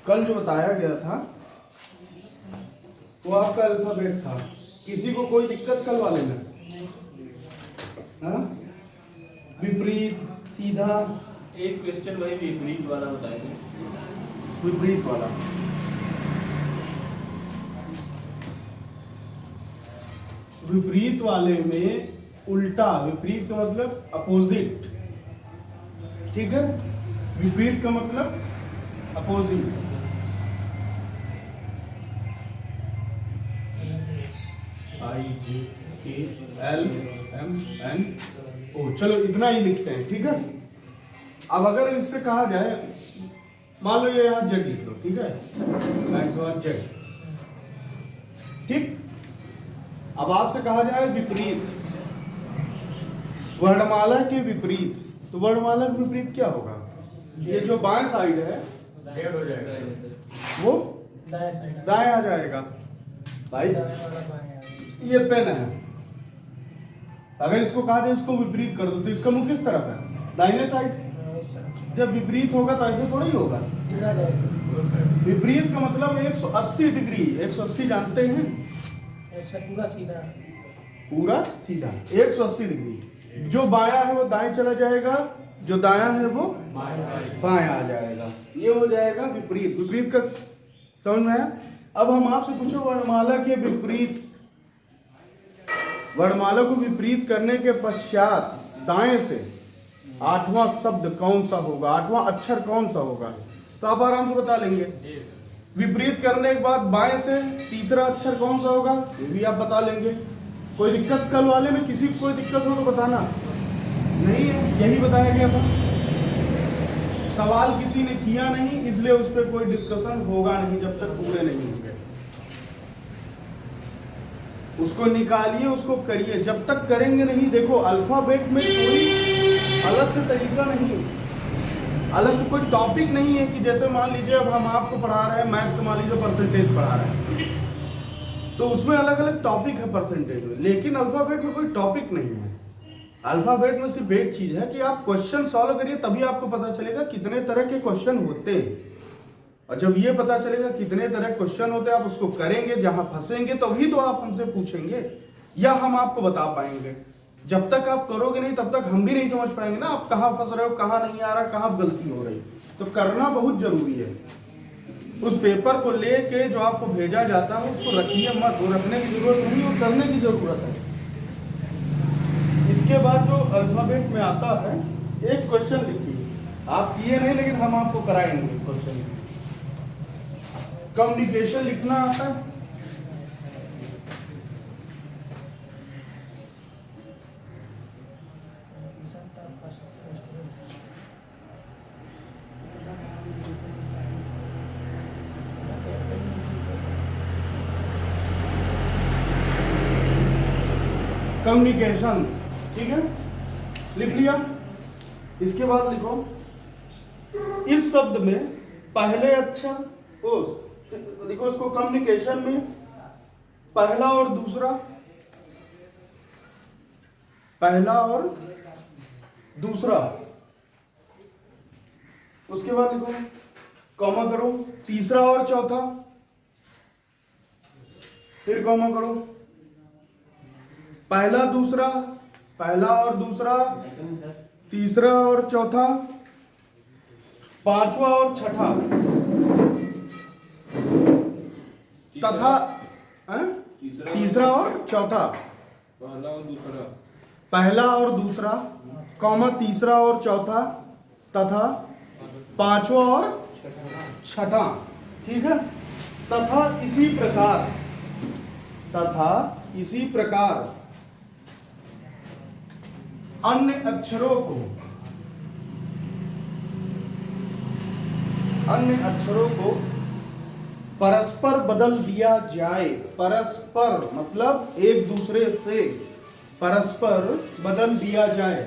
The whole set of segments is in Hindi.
कल जो बताया गया था वो आपका अल्फाबेट था। किसी को कोई दिक्कत कल वाले में? हाँ? विपरीत, सीधा, एक क्वेश्चन वही विपरीत वाला बताएंगे। विपरीत वाला। विपरीत वाले में उल्टा, विपरीत का मतलब अपोजिट, ठीक है। विपरीत का मतलब अपोजिट। IJKLMNO, चलो इतना ही लिखते हैं, ठीक है। अब अगर इससे कहा जाए, मान लो ये यहाँ जेड लिख लो, ठीक है, जेड, ठीक। अब आपसे कहा जाए विपरीत, वर्णमाला के विपरीत, तो वर्णमाला के विपरीत क्या होगा? ये जो बाएं साइड है डेढ़ हो जाएगा, वो दाएं साइड दाएं आ जाएगा। भाई ये पेन है, अगर इसको कहा जाए इसको विपरीत कर दो तो इसका मुंह किस तरफ है? दाहिने साइड। जब विपरीत होगा तो ऐसे थोड़ा ही होगा। विपरीत का मतलब 180 डिग्री, 180 जानते हैं? पूरा सीधा, पूरा सीधा 180 डिग्री। जो बायां है वो दाएं चला जाएगा, जो दायां है वो बाएं आ जाएगा। ये हो जाएगा विपरीत। विपरीत का समझ में आया? अब हम आपसे पूछो वर्णमाला के विपरीत, वर्णमाला को विपरीत करने के पश्चात दाएं से 8वां शब्द कौन सा होगा, 8वां अक्षर कौन सा होगा, तो आप आराम से बता लेंगे। विपरीत करने के बाद बाएं से तीसरा अक्षर कौन सा होगा, ये भी आप बता लेंगे। कोई दिक्कत कल वाले में? किसी को कोई दिक्कत हो तो बताना। नहीं है, यही बताया गया था। सवाल किसी ने किया नहीं, इसलिए उस पर कोई डिस्कशन होगा नहीं जब तक पूरे नहीं होंगे। उसको निकालिए, उसको करिए, जब तक करेंगे नहीं। देखो अल्फाबेट में कोई अलग से तरीका नहीं है, अलग से कोई टॉपिक नहीं है कि जैसे मान लीजिए अब हम आपको पढ़ा रहे हैं मैथ का, मान लीजिए परसेंटेज पढ़ा रहे हैं, तो उसमें अलग अलग टॉपिक है परसेंटेज में, लेकिन अल्फाबेट में कोई टॉपिक नहीं है। अल्फाबेट में सिर्फ एक चीज है कि आप क्वेश्चन सॉल्व करिए, तभी आपको पता चलेगा कितने तरह के क्वेश्चन होते हैं। और जब ये पता चलेगा कितने तरह के क्वेश्चन होते हैं, आप उसको करेंगे, जहां फंसेंगे तभी तो आप हमसे पूछेंगे या हम आपको बता पाएंगे। जब तक आप करोगे नहीं तब तक हम भी नहीं समझ पाएंगे ना आप कहाँ फंस रहे हो, कहाँ नहीं आ रहा, कहाँ गलती हो रही। तो करना बहुत जरूरी है। उस पेपर को लेके जो आपको भेजा जाता है उसको रखिए मत, वो रखने की जरूरत नहीं, वो करने की जरूरत है। इसके बाद जो अल्फाबेट में आता है, एक क्वेश्चन लिखिए, आप किए नहीं लेकिन हम आपको कराएंगे क्वेश्चन। कम्युनिकेशन लिखना आता है? कम्युनिकेशंस, ठीक है, लिख लिया। इसके बाद लिखो इस शब्द में पहले अक्षर, देखो इसको कम्युनिकेशन में पहला और दूसरा, पहला और दूसरा, उसके बाद लिखो कॉमा करो, तीसरा और चौथा, फिर कॉमा करो, पहला दूसरा, पहला और दूसरा, तीसरा और चौथा, पांचवा और छठा, तथा तीसरा और चौथा, पहला और दूसरा, कॉमा तीसरा और चौथा, तथा पांचवा और छठा, ठीक है। तथा इसी प्रकार, तथा इसी प्रकार अन्य अक्षरों को, अन्य अक्षरों को परस्पर बदल दिया जाए। परस्पर मतलब एक दूसरे से, परस्पर बदल दिया जाए।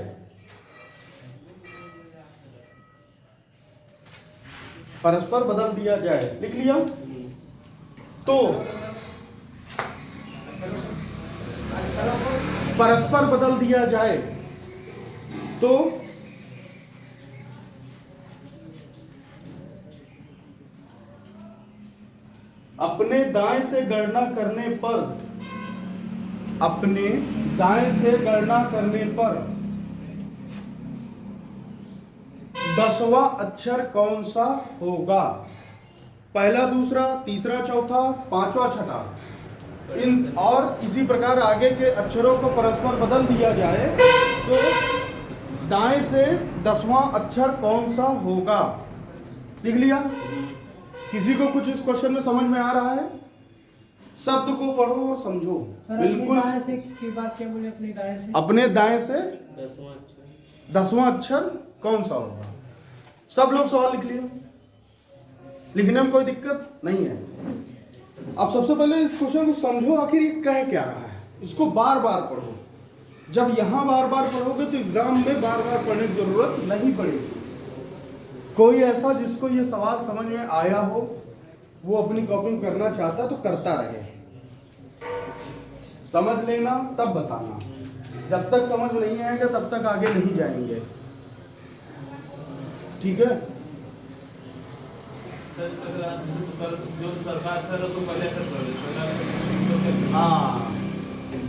परस्पर बदल दिया जाए, लिख लिया। तो परस्पर बदल दिया जाए तो अपने दाएं से गणना करने पर, अपने दाएं से गणना करने पर 10वां अक्षर कौन सा होगा? पहला, दूसरा, तीसरा, चौथा, पांचवा, छठा, इन और इसी प्रकार आगे के अक्षरों को परस्पर बदल दिया जाए तो दाएं से 10वां अक्षर कौन सा होगा? लिख लिया? किसी को कुछ इस क्वेश्चन में समझ में आ रहा है? शब्द को पढ़ो और समझो। बिल्कुल। दाएं से की बात क्या बोले? अपने दाएं से, अपने दाएं से 10वां अक्षर कौन सा होगा? सब लोग सवाल लिख लिया? लिखने में कोई दिक्कत नहीं है। अब सबसे पहले इस क्वेश्चन को समझो, आखिर ये कह क्या रहा है। इसको बार बार पढ़ो। जब यहां बार बार पढ़ोगे तो एग्जाम में बार बार पढ़ने की जरूरत नहीं पड़ेगी। कोई ऐसा जिसको ये सवाल समझ में आया हो, वो अपनी कॉपी में करना चाहता तो करता रहे। समझ लेना तब बताना। जब तक समझ नहीं आएगा तब तक आगे नहीं जाएंगे। ठीक है? हाँ,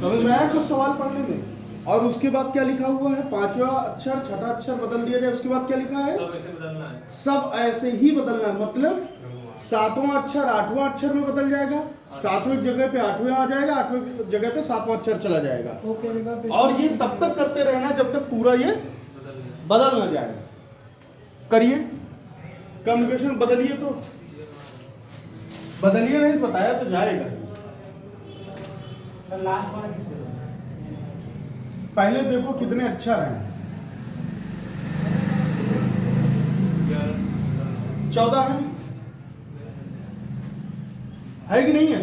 समझ में आया कुछ सवाल पढ़ने में? और उसके बाद क्या लिखा हुआ है? 5वां अक्षर, छठा अक्षर बदल दिया जाए। उसके बाद क्या लिखा है? सब ऐसे बदलना है। सब ऐसे ही बदलना है। मतलब 7वां अक्षर 8वां अक्षर में बदल जाएगा, 7वें जगह पे 8वें आ जाएगा, 8वें जगह पे 7वां अक्षर चला जाएगा। और ये तब तक करते रहना जब तक पूरा ये बदल ना जाए। करिए, कम्युनिकेशन बदलिए, तो बदलिए, नहीं बताया तो जाएगा। लास्ट वाला किससे? पहले देखो कितने अक्षर हैं। 14 है कि नहीं है?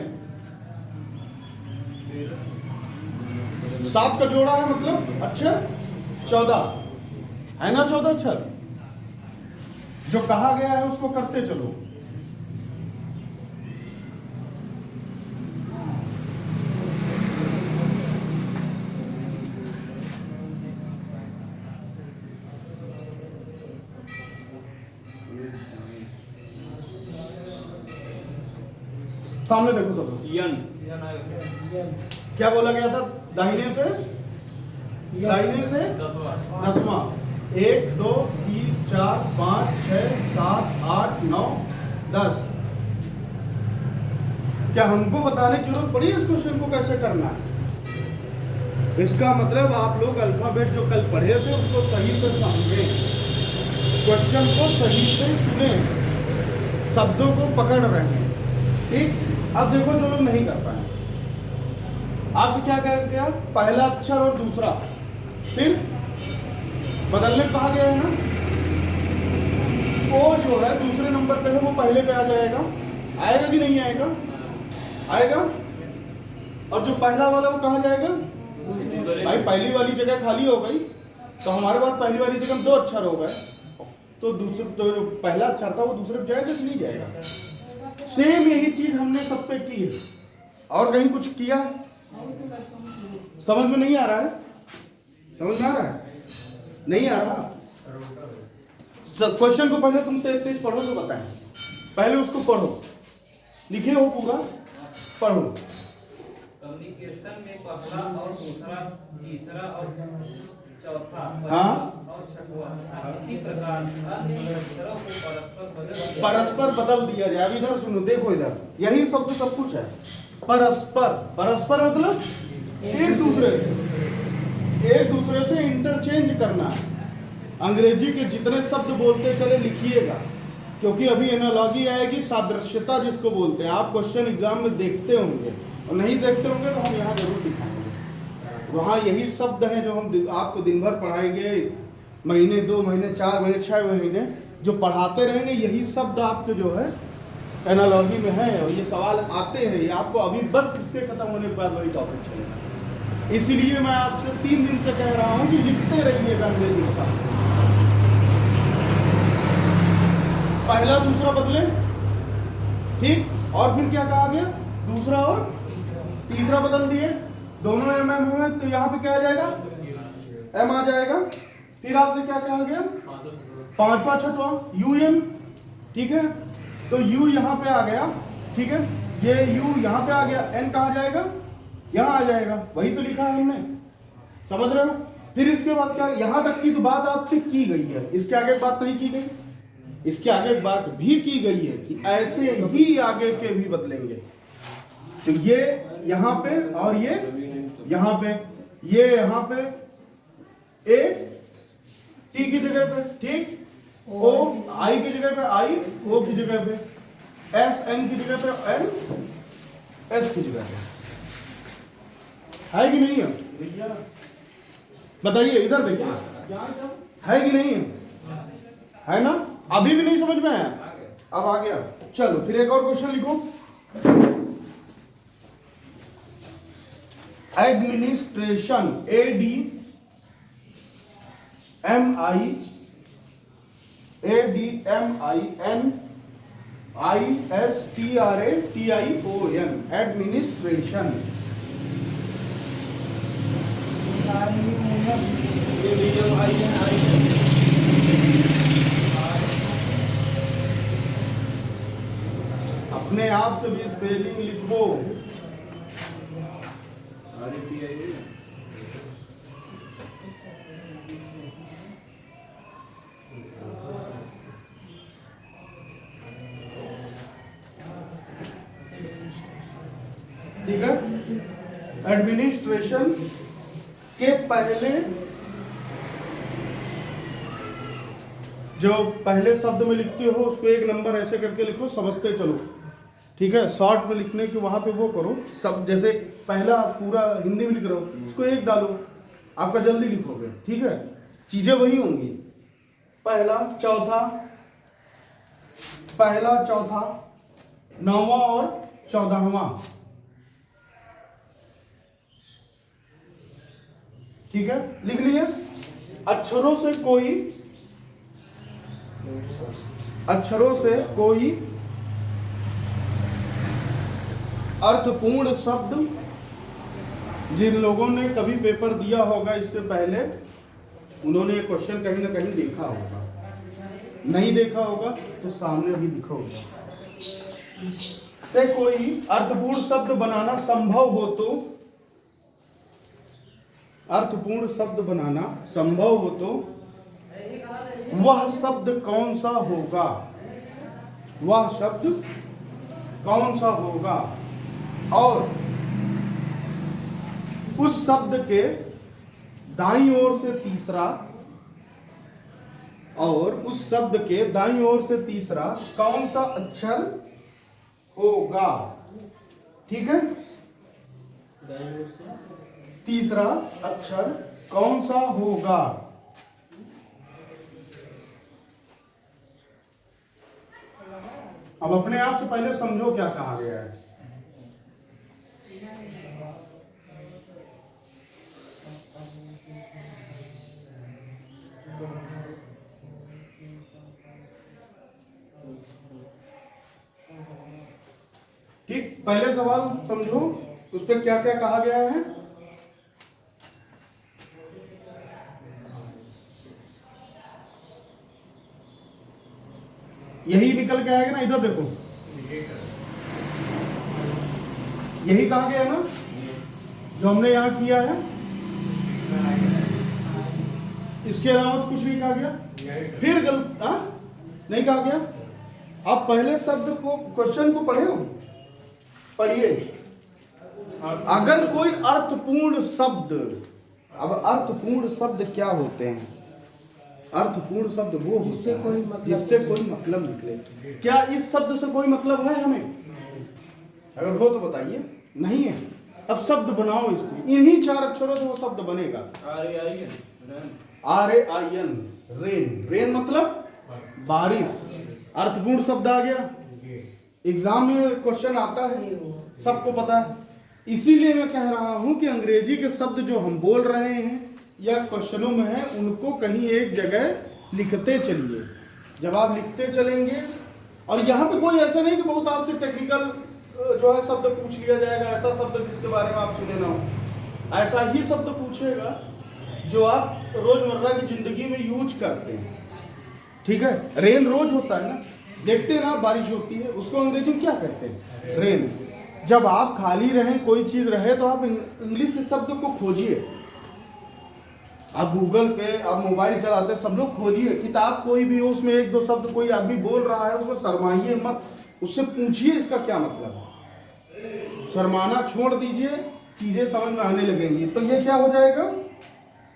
7 का जोड़ा है, मतलब अक्षर 14 है ना? 14 अक्षर जो कहा गया है उसको करते चलो। सामने देखो सब लोग। यन क्या बोला गया था? दाहिने से 10वां। 1 2 3 4 5 6 7 8 9 10। क्या हमको बताने की जरूरत पड़ी इस क्वेश्चन को कैसे करना है? इसका मतलब आप लोग अल्फाबेट जो कल पढ़े थे उसको सही से समझें, क्वेश्चन को सही से सुने, शब्दों को पकड़ रहे हैं। ठीक? अब देखो जो लोग नहीं कर पाए, आपसे क्या कहा गया? पहला अक्षर और दूसरा, फिर बदलने कहा गया है ना? वो जो है दूसरे नंबर पे है वो पहले पे आ जाएगा। आएगा कि नहीं आएगा? आएगा। और जो पहला वाला वो कहाँ जाएगा? भाई पहली वाली जगह खाली हो गई तो हमारे पास पहली वाली जगह में 2 अक्षर हो गए, तो दूसरे तो जो पहला अक्षर था वो दूसरे पे जाएगा कि नहीं जाएगा? सेम यही चीज हमने सब पे की है और कहीं कुछ किया है? समझ में नहीं आ रहा है? समझ में आ रहा है? नहीं आ रहा? क्वेश्चन को पहले तुम तेज तेज पढ़ो तो बताएं। पहले उसको पढ़ो, लिखे हो पूरा, पढ़ो। कम्युनिकेशन में पहला और दूसरा, तीसरा और चौथा, हाँ? और छठवां, इसी प्रकार अन्य अक्षरों को परस्पर बदल दिया जाए। अब इधर सुनो, देखो इधर, यही सब तो सब कुछ है। परस्पर, परस्पर मतलब एक दूसरे से इंटरचेंज करना। अंग्रेजी के जितने शब्द बोलते चले लिखिएगा, क्योंकि अभी एनालॉजी आएगी, सादृश्यता जिसको बोलते हैं। आप क्वेश्चन एग्जाम में देखते होंगे और नहीं देखते होंगे तो हम यहाँ जरूर दिखाएंगे। वहाँ यही शब्द हैं जो हम आपको दिन भर पढ़ाएंगे, महीने 2 महीने 4 महीने 6 महीने जो पढ़ाते रहेंगे। यही शब्द आपके जो है एनालॉजी में है और ये सवाल आते हैं। ये आपको अभी बस इसके खत्म होने के बाद वही टॉपिक चलेगा। इसीलिए मैं आपसे 3 दिन से कह रहा हूँ कि लिखते रहिएगा अंग्रेजी का। पहला दूसरा बदले, ठीक? और फिर क्या कहा गया? दूसरा और तीसरा बदल दिए, दोनों एम एम में, तो यहाँ पे क्या आ जाएगा? एम आ जाएगा। फिर आपसे क्या कहा गया? 5वां 6वां यूएम, ठीक है? तो यू यहाँ पे आ गया, ठीक है? ये u यहाँ पे आ गया, n कहाँ जाएगा, यहाँ आ जाएगा, वही तो लिखा है हमने, समझ रहे हो। फिर इसके बाद क्या, यहाँ तक की तो बात आपसे की गई है, इसके आगे बात नहीं की गई, इसके आगे बात भी की गई है कि ऐसे ही आगे के भी बदलेंगे। तो ये यहाँ पे और ये यहाँ पे, ये यहाँ पे a t की जगह पे, ठीक, o i की जगह पे i, o की जगह पे s, n की जगह पे n, s की जगह पे, है कि नहीं है, बताइए, इधर देखिए, है कि नहीं है ना। अभी भी नहीं समझ में आया, अब आ गया। चलो फिर एक और क्वेश्चन लिखो। Administration, ADMINISTRATION, administration. अपने आप से भी स्पेलिंग लिखो। ठीक है, एडमिनिस्ट्रेशन के पहले जो पहले शब्द में लिखते हो उसको एक नंबर ऐसे करके लिखो, समझते चलो, ठीक है। शॉर्ट में लिखने के वहां पे वो करो, सब जैसे पहला पूरा हिंदी में लिख रहे हो उसको एक डालो, आपका जल्दी लिखोगे, ठीक है। चीजें वही होंगी, पहला चौथा, पहला चौथा, 9वां और 14वां, ठीक है, लिख लिए। अक्षरों से कोई अर्थपूर्ण शब्द, जिन लोगों ने कभी पेपर दिया होगा इससे पहले, उन्होंने ये क्वेश्चन कहीं ना कहीं देखा होगा, नहीं देखा होगा तो सामने भी लिखा होगा। से कोई अर्थपूर्ण शब्द बनाना संभव हो तो, अर्थपूर्ण शब्द बनाना संभव हो तो वह शब्द कौन सा होगा, वह शब्द कौन सा होगा, और उस शब्द के दाईं ओर से तीसरा, और उस शब्द के दाईं ओर से तीसरा कौन सा अक्षर होगा, ठीक है। दाईं ओर से तीसरा अक्षर कौन सा होगा। अब अपने आप से पहले समझो क्या कहा गया है। ठीक, पहले सवाल समझो, उस पर क्या क्या कहा गया है। यही निकल के आएगा ना, इधर देखो, यही कहा गया ना जो हमने यहां किया है, इसके अलावा तो कुछ नहीं कहा गया। फिर नहीं कहा गया। आप पहले शब्द को, क्वेश्चन को पढ़े हो, पढ़िए। अगर कोई अर्थपूर्ण शब्द, अब अर्थपूर्ण शब्द क्या होते हैं, अर्थपूर्ण शब्द वो होता है जिससे कोई मतलब निकले। क्या इस शब्द से कोई मतलब है हमें? अगर हो तो बताइए, नहीं है। अब शब्द बनाओ इससे, इन्हीं 4 अक्षरों से वो शब्द बनेगा। RAIN, rain. रेन मतलब बारिश। अर्थपूर्ण शब्द आ गया, एग्जाम में क्वेश्चन आता है, सबको पता है। इसीलिए मैं कह रहा हूं कि अंग्रेजी के शब्द जो हम बोल रहे हैं या क्वेश्चनों में है, उनको कहीं एक जगह लिखते चलिए। जब आप लिखते चलेंगे, और यहाँ पे कोई ऐसा नहीं कि बहुत आपसे टेक्निकल जो है शब्द पूछ लिया जाएगा, ऐसा शब्द जिसके बारे में आप सुने ना हो। ऐसा ही शब्द पूछेगा जो आप रोजमर्रा की जिंदगी में यूज करते हैं, ठीक है। रेन रोज होता है ना, देखते हैं ना, बारिश होती है, उसको अंग्रेजी में क्या कहते हैं? रेन। जब आप खाली रहें, कोई चीज रहे, तो आप इंग्लिश के शब्द को खोजिए। आप गूगल पे, आप मोबाइल चलाते हैं, सब लोग खोजिए, किताब कोई भी हो, उसमें एक दो शब्द कोई आदमी बोल रहा है, उसमें शर्माइए मत, उससे पूछिए इसका क्या मतलब है। शर्माना छोड़ दीजिए, चीजें समझ में आने लगेंगी। तो ये क्या हो जाएगा?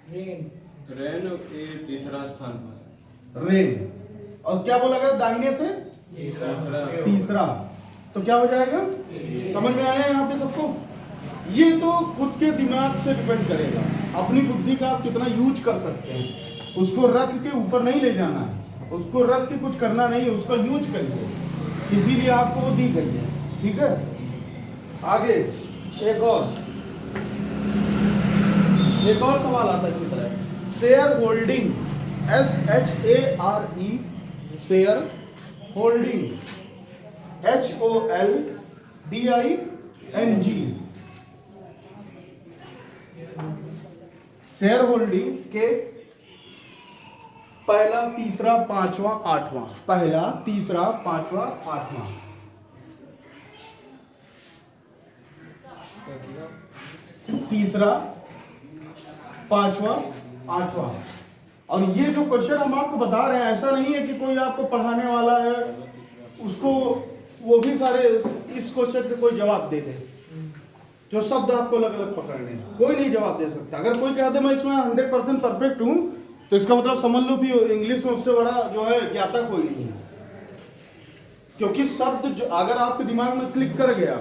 रेन। रेन के तीसरा स्थान पर। रेन। और क्या बोला गया दाहिने से? तीसरा। तो क्या हो जाएगा? समझ में आया यहाँ पे सबको? ये तो खुद के दिमाग से डिपेंड करेगा, अपनी बुद्धि का आप कितना यूज कर सकते हैं। उसको रख के ऊपर नहीं ले जाना है, उसको रख के कुछ करना नहीं है, उसका यूज करिए, इसीलिए आपको वो दी गई है। ठीक है, आगे एक और सवाल आता है इसी तरह। Share holding, SHARE, share holding, HOLDING, share holding के पहला, तीसरा, पांचवा, आठवां। पहला, तीसरा, पांचवा, आठवां। तीसरा, पांचवा, आठवां। और ये जो क्वेश्चन हम आपको बता रहे हैं, ऐसा नहीं है कि कोई आपको पढ़ाने वाला है उसको वो भी सारे इस क्वेश्चन के कोई जवाब दे दे। जो शब्द आपको अलग अलग पकड़ने हैं, कोई नहीं जवाब दे सकता। अगर कोई कहते मैं इसमें 100% परफेक्ट हूं, तो इसका मतलब समझ लो कि इंग्लिश में उससे बड़ा जो है ज्ञाता कोई नहीं है। क्योंकि शब्द जो अगर आपके दिमाग में क्लिक कर गया,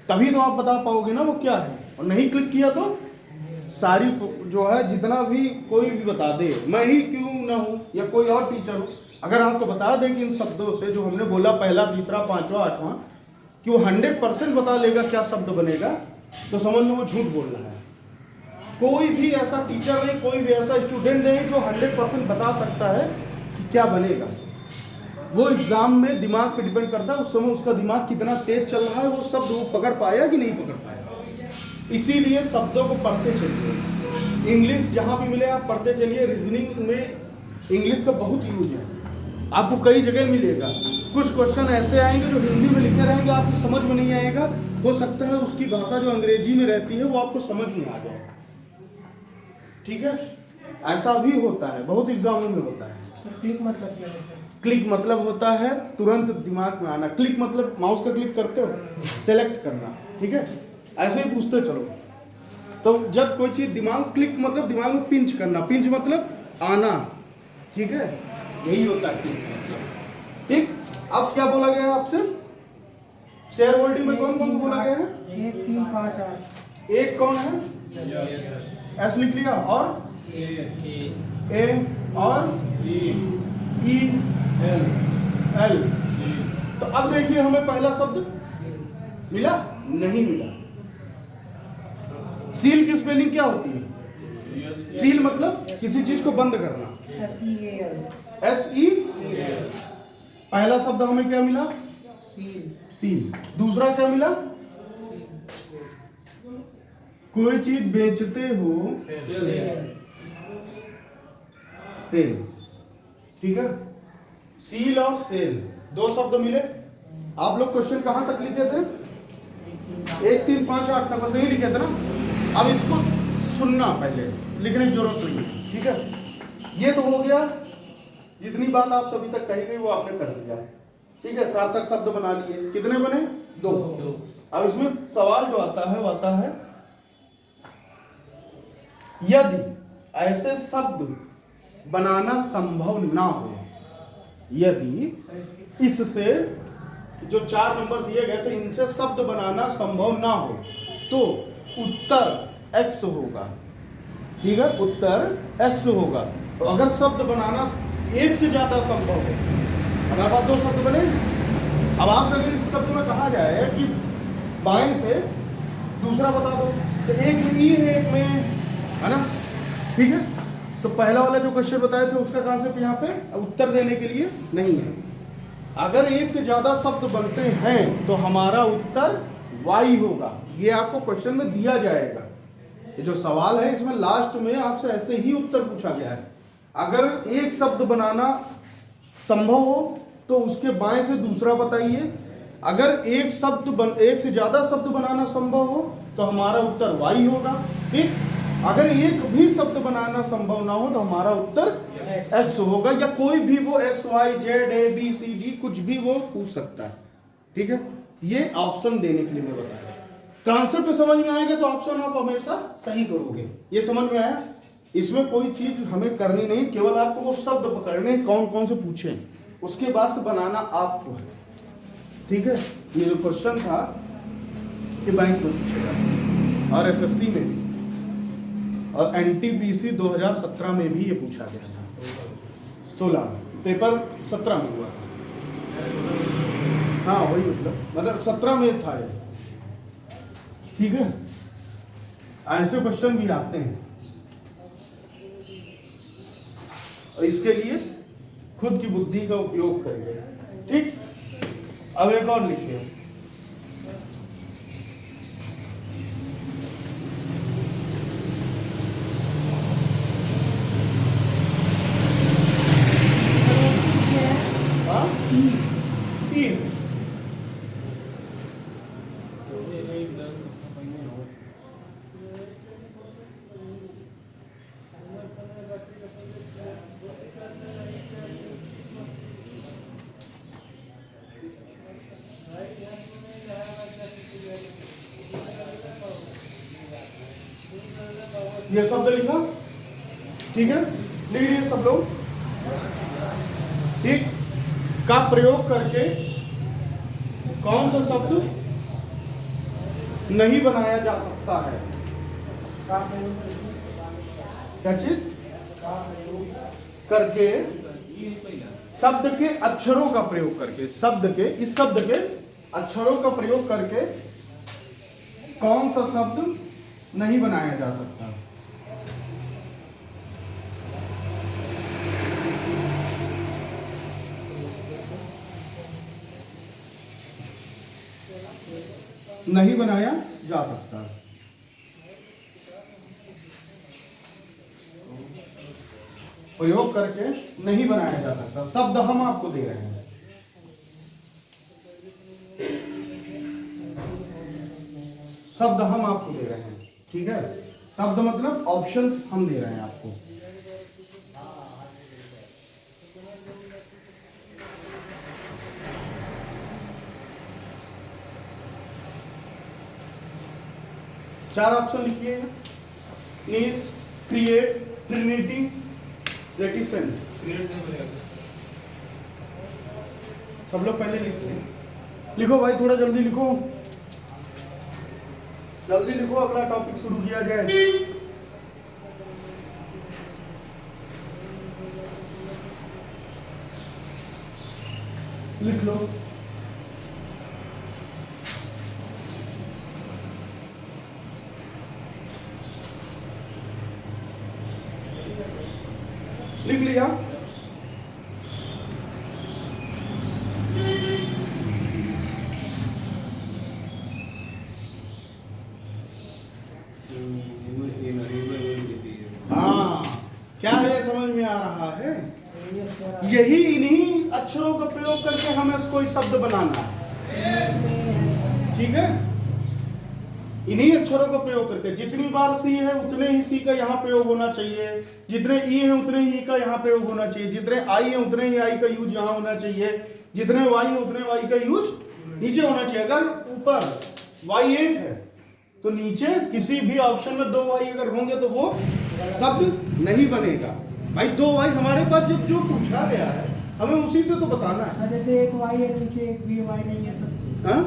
तभी तो आप बता पाओगे ना वो क्या है। और नहीं क्लिक किया तो सारी जो है, जितना भी कोई भी बता दे, मैं ही क्यों ना हूं या कोई और टीचर हो, अगर आपको बता दे कि इन शब्दों से जो हमने बोला, पहला, तीसरा, पांचवा, आठवां, कि वो 100% बता लेगा क्या शब्द बनेगा, तो समझ लो वो झूठ बोल रहा है। कोई भी ऐसा टीचर नहीं, कोई भी ऐसा स्टूडेंट नहीं जो 100% बता सकता है कि क्या बनेगा। वो एग्जाम में दिमाग पे डिपेंड करता है, उस समय उसका दिमाग कितना तेज चल रहा है, वो शब्द वो पकड़ पाया कि नहीं पकड़ पाया। इसीलिए शब्दों को पढ़ते चलिए, इंग्लिश जहां भी मिले आप पढ़ते चलिए। रीजनिंग में इंग्लिश का बहुत यूज है, आपको कई जगह मिलेगा। कुछ क्वेश्चन ऐसे आएंगे जो हिंदी में लिखे रहेंगे, आपको समझ में नहीं आएगा। हो सकता है उसकी भाषा जो अंग्रेजी में रहती है वो आपको समझ में आ जाए। ठीक है, ऐसा भी होता है, बहुत एग्जामों में होता है। क्लिक मतलब क्या है? क्लिक मतलब होता है तुरंत दिमाग में आना। क्लिक मतलब माउस का क्लिक करते हो, सेलेक्ट करना। ठीक है, ऐसे ही पूछते चलो। तो जब कोई चीज दिमाग, क्लिक मतलब दिमाग में पिंच करना, पिंच मतलब आना। ठीक है, यही होता है क्लिक मतलब। ठीक, अब क्या बोला गया है आपसे? शेयर होल्डिंग में कौन कौन से बोला गया है? 1, 3, 5, 8। एक कौन है? एस लिख लिया, और ए और ई एल। तो अब देखिए हमें पहला शब्द मिला? नहीं मिला। सील की स्पेलिंग क्या होती है? सील मतलब किसी चीज को बंद करना, SEAL। पहला शब्द हमें क्या मिला? सील। दूसरा क्या मिला? कोई चीज बेचते हो, सेल। ठीक है, सील और सेल, दो शब्द मिले। आप लोग क्वेश्चन कहां तक लिखे थे? 1, 3, 5, 8 तक बस यही लिखे थे ना। अब इसको सुनना, पहले लिखने की जरूरत नहीं है। ठीक है, ये तो हो गया, जितनी बात आप सभी तक कही गई वो आपने कर दिया। ठीक है, सार्थक शब्द बना लिए। कितने बने? 2। अब इसमें सवाल जो आता है वो आता है, यदि ऐसे शब्द बनाना संभव ना हो, यदि इससे जो 4 नंबर दिए गए थे इनसे शब्द बनाना संभव ना हो, तो उत्तर X होगा। ठीक है, उत्तर X होगा। तो अगर शब्द बनाना एक से ज्यादा संभव है, अगर बात 2 शब्द बने, अब आपसे अगर इस शब्द में कहा जाए कि बाएं से दूसरा बता दो, तो एक में ई है, एक में है ना। ठीक है, तो पहला वाला जो क्वेश्चन बताए थे उसका कॉन्सेप्ट यहाँ पे उत्तर देने के लिए नहीं है। अगर एक से ज्यादा शब्द बनते हैं तो हमारा उत्तर Y होगा। ये आपको क्वेश्चन में दिया जाएगा। ये जो सवाल है इसमें लास्ट में आपसे ऐसे ही उत्तर पूछा गया है। अगर एक शब्द बनाना संभव हो तो उसके बाएं से दूसरा बताइए। अगर एक से ज्यादा शब्द बनाना संभव हो तो हमारा उत्तर वाई होगा। ठीक, अगर एक भी शब्द बनाना संभव ना हो तो हमारा उत्तर एक्स होगा, या कोई भी वो X Y Z A B C D कुछ भी वो पूछ सकता है। ठीक है, ये ऑप्शन देने के लिए मैं बताया। कॉन्सेप्ट समझ में आएगा तो ऑप्शन आप हमेशा सही करोगे। ये समझ में आया? इसमें कोई चीज हमें करनी नहीं, केवल आपको वो शब्द पकड़ने कौन कौन से पूछे, उसके बाद से बनाना आपको है। ठीक है, ये जो क्वेश्चन था कि बैंक में पूछेगा और एसएससी में भी और एनटीपीसी 2017 में भी ये पूछा गया था। 16 में पेपर 17 में हुआ था। हाँ वही मतलब 17 में था ये। ठीक है, ऐसे क्वेश्चन भी आते हैं और इसके लिए खुद की बुद्धि का उपयोग करिए। ठीक, अब एक और लिखिए। हाँ? तीन। ये शब्द लिखा, ठीक है, लिख लीजिए सब लोग। ठीक, का प्रयोग करके कौन सा शब्द नहीं बनाया जा सकता है? क्या चीज? करके शब्द के अक्षरों का प्रयोग करके, इस शब्द के अक्षरों का प्रयोग करके कौन सा शब्द नहीं बनाया जा सकता? नहीं बनाया जा सकता। प्रयोग करके नहीं बनाया जा सकता शब्द हम आपको दे रहे हैं। शब्द हम आपको दे रहे हैं। ठीक है, शब्द मतलब ऑप्शंस हम दे रहे हैं आपको। चार ऑप्शन लिखिए। नीस, क्रिएट, ट्रिनिटी, रेटिसेंट। सब लोग पहले लिखिए। लिखो भाई, थोड़ा जल्दी लिखो, जल्दी लिखो, अगला टॉपिक शुरू किया जाए। लिख लो। लिख लिया? हाँ, क्या है, समझ में आ रहा है? यही इन्हीं अक्षरों का प्रयोग करके हमें कोई शब्द बनाना है। ठीक है, इन्हीं अक्षरों का प्रयोग करके जितनी बार सी है उतने ही सी का यहाँ प्रयोग होना चाहिए, जितने ई है उतने ही का यहाँ प्रयोग होना चाहिए, जितने आई है उतने ही आई का यूज यहाँ होना चाहिए, जितने वाई है उतने वाई का यूज नीचे होना चाहिए। अगर ऊपर वाई एक है तो नीचे किसी भी ऑप्शन में दो वाई अगर होंगे तो वो शब्द नहीं बनेगा। भाई दो वाई हमारे पास जब जो पूछा गया है हमें उसी से तो बताना है। जैसे एक वाई है, नीचे एक भी वाई नहीं है तो हाँ?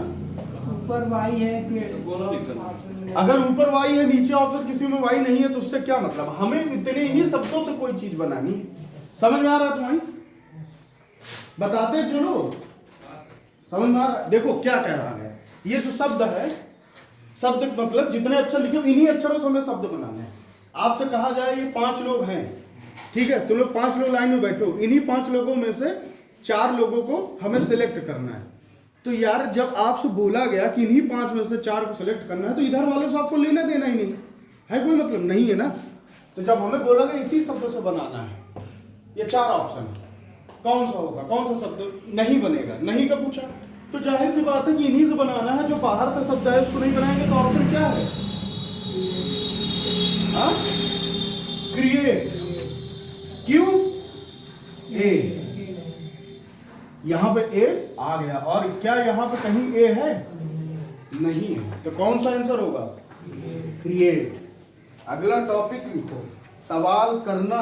ऊपर वाई है, अगर ऊपर वाई है नीचे ऑप्शन किसी में वाई नहीं है तो उससे क्या मतलब? हमें इतने ही शब्दों से कोई चीज बनानी है। समझ में आ रहा है तुम्हारी? बताते चलो, समझ में आ रहा है? देखो क्या कह रहा है, ये जो शब्द है, शब्द मतलब जितने अक्षर लिखे इन्हीं अक्षरों से हमें शब्द बनाने हैं। आपसे कहा जाए ये 5 लोग हैं, ठीक है, तुम लोग 5 लोग लाइन में बैठो, इन्हीं 5 लोगों में से 4 लोगों को हमें सिलेक्ट करना है। तो यार जब आपसे बोला गया कि इन्हीं 5 में से 4 को सिलेक्ट करना है तो इधर वालों से आपको लेना देना ही नहीं है, कोई मतलब नहीं है ना। तो जब हमें बोला गया इसी शब्द से बनाना है, ये 4 ऑप्शन है, कौन सा होगा, कौन सा शब्द नहीं बनेगा? नहीं का पूछा तो जाहिर सी बात है कि इन्हीं से बनाना है। जो बाहर से शब्द आए उसको नहीं बनाएंगे तो ऑप्शन क्या है? क्रिएट। क्यों? ए, यहां पे ए आ गया और क्या यहां पे कहीं ए है? नहीं है। तो कौन सा आंसर होगा? क्रिएट। अगला टॉपिक लिखो। सवाल करना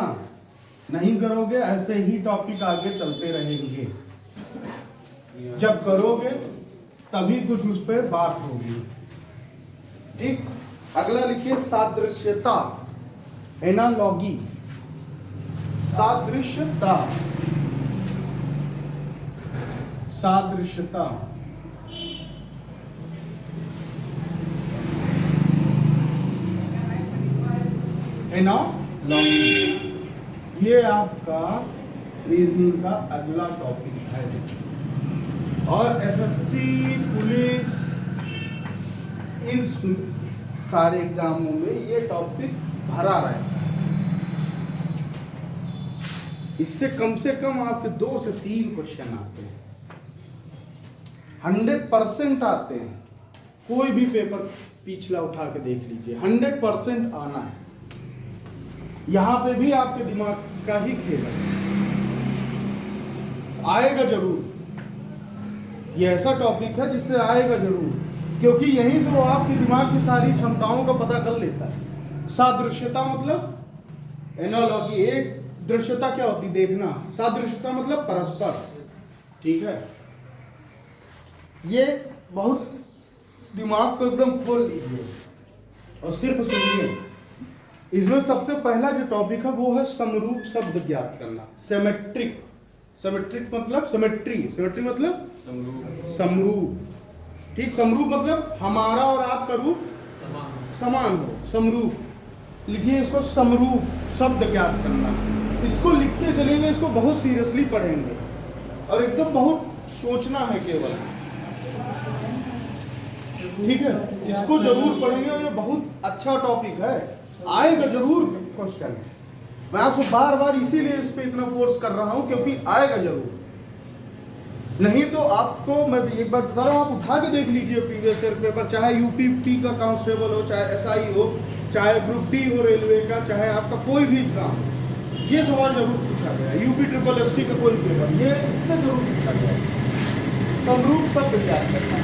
नहीं करोगे ऐसे ही टॉपिक आगे चलते रहेंगे। जब करोगे तभी कुछ उस पर बात होगी। ठीक। अगला लिखिए सादृश्यता, एनालॉगी। सादृश्यता, सादृश्यता। एनालॉगी, ये आपका रीजनिंग का अगला टॉपिक है। और एसएससी, पुलिस, इन सारे एग्जामों में ये टॉपिक भरा रहेगा। इससे कम आपके 2 से 3 क्वेश्चन आते हैं, 100% आते हैं। कोई भी पेपर पिछला उठा के देख लीजिए, 100% आना है। यहां पे भी आपके दिमाग का ही खेल है, आएगा जरूर। ये ऐसा टॉपिक है जिससे आएगा जरूर, क्योंकि यहीं से वो आपके दिमाग की सारी क्षमताओं का पता कर लेता है। सादृश्यता मतलब एनालॉजी। एक दृश्यता क्या होती? देखना। सादृश्यता मतलब परस्पर। ठीक है, ये बहुत दिमाग को एकदम खोल लीजिए और सिर्फ सुनिए। इसमें सबसे पहला जो टॉपिक है वो है समरूप शब्द ज्ञात करना। सिमेट्रिक। सिमेट्रिक मतलब सिमेट्री। सिमेट्री मतलब समरूप। ठीक। समरूप मतलब हमारा और आपका रूप समान हो, समरूप। लिखिए इसको, समरूप शब्द ज्ञात करना। इसको लिखते चलेंगे, इसको बहुत सीरियसली पढ़ेंगे और एकदम बहुत सोचना है केवल। ठीक है, इसको जरूर पढ़ेंगे और ये बहुत अच्छा टॉपिक है, आएगा जरूर क्वेश्चन। मैं आपसे बार बार इसीलिए इस पे इतना फोर्स कर रहा हूं क्योंकि आएगा जरूर। नहीं तो आपको मैं एक बार बता रहा हूं, आप उठा के देख लीजिए प्रीवियस ईयर पेपर, चाहे यूपी का कांस्टेबल हो, चाहे एसआई हो, चाहे ग्रुप डी हो रेलवे का, चाहे आपका कोई भी एग्जाम, ये सवाल जरूर पूछा गया। यूपी ट्रिपल एसटी का कोई पेपर, ये इससे जरूर पूछा गया। समरूप शब्द ज्ञात करना,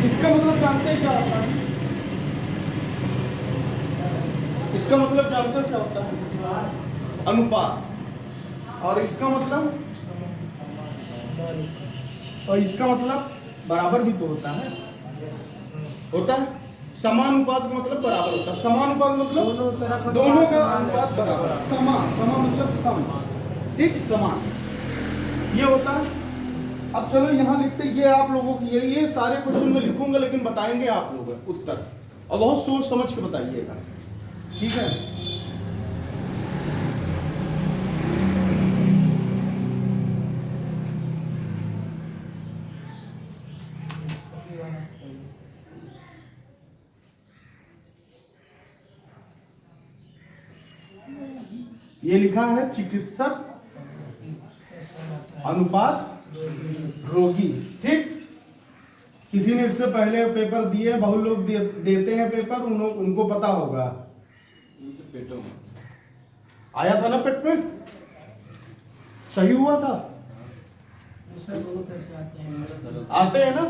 इसका मतलब जानते हैं क्या होता है? इसका मतलब जानते हो क्या होता है? अनुपात। और इसका मतलब, और इसका मतलब बराबर भी तो होता है। समानुपात का मतलब बराबर होता है। समानुपात मतलब दोनों का अनुपात बराबर। समा मतलब सम। ठीक, समान ये होता है। अब चलो यहाँ लिखते, ये आप लोगों की ये सारे क्वेश्चन में लिखूंगा लेकिन बताएंगे आप लोग उत्तर, और बहुत सोच समझ के बताइएगा। ठीक है, ये लिखा है चिकित्सक अनुपात रोगी। ठीक, किसी ने इससे पहले पेपर दिए, बहुत लोग देते हैं पेपर, उनको पता होगा। पेटों में आया था ना, पेट में सही हुआ था। आते हैं ना।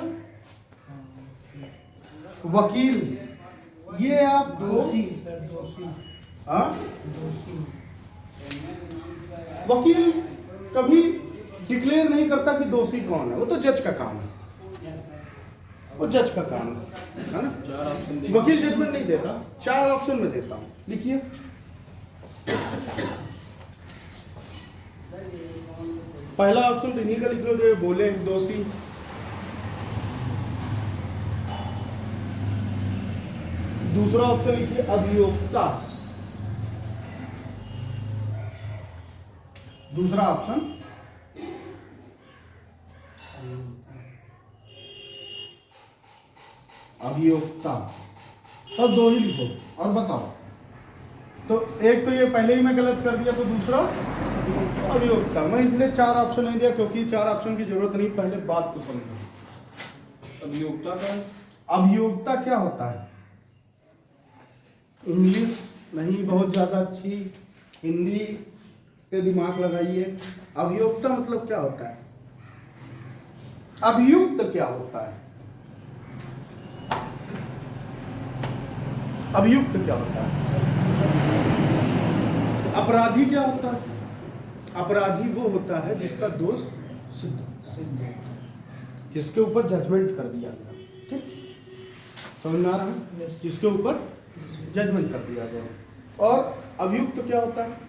वकील, ये आप दोषी सर, दोषी। हाँ, वकील कभी डिक्लेयर नहीं करता कि दोषी कौन है, वो तो जज का काम है, वो जज का काम है ना। 4 ऑप्शन वकील जजमेंट नहीं देता, 4 ऑप्शन में देता हूं। लिखिए, पहला ऑप्शन तो इन्हीं का लिख लो जो बोले दोषी। दूसरा ऑप्शन लिखिए अभियोक्ता। दूसरा ऑप्शन अभियोक्ता, और 2 ही लिखो और बताओ। तो एक तो ये पहले ही मैं गलत कर दिया, तो दूसरा अभियोक्ता। मैं इसलिए 4 ऑप्शन नहीं दिया क्योंकि 4 ऑप्शन की जरूरत नहीं, पहले बात को समझो। अभियोक्ता का अभियोक्ता क्या होता है? इंग्लिश नहीं बहुत ज्यादा अच्छी, हिंदी पे दिमाग लगाइए। अभियोक्ता मतलब क्या होता है? अभियुक्त क्या होता है? अभियुक्त क्या होता है? अपराधी क्या होता है? अपराधी वो होता है जिसका दोष सिद्ध होता है, जिसके ऊपर जजमेंट कर दिया गया। ठीक, समझ में आ रहा है? जिसके ऊपर जजमेंट कर दिया गया। और अभियुक्त क्या होता है?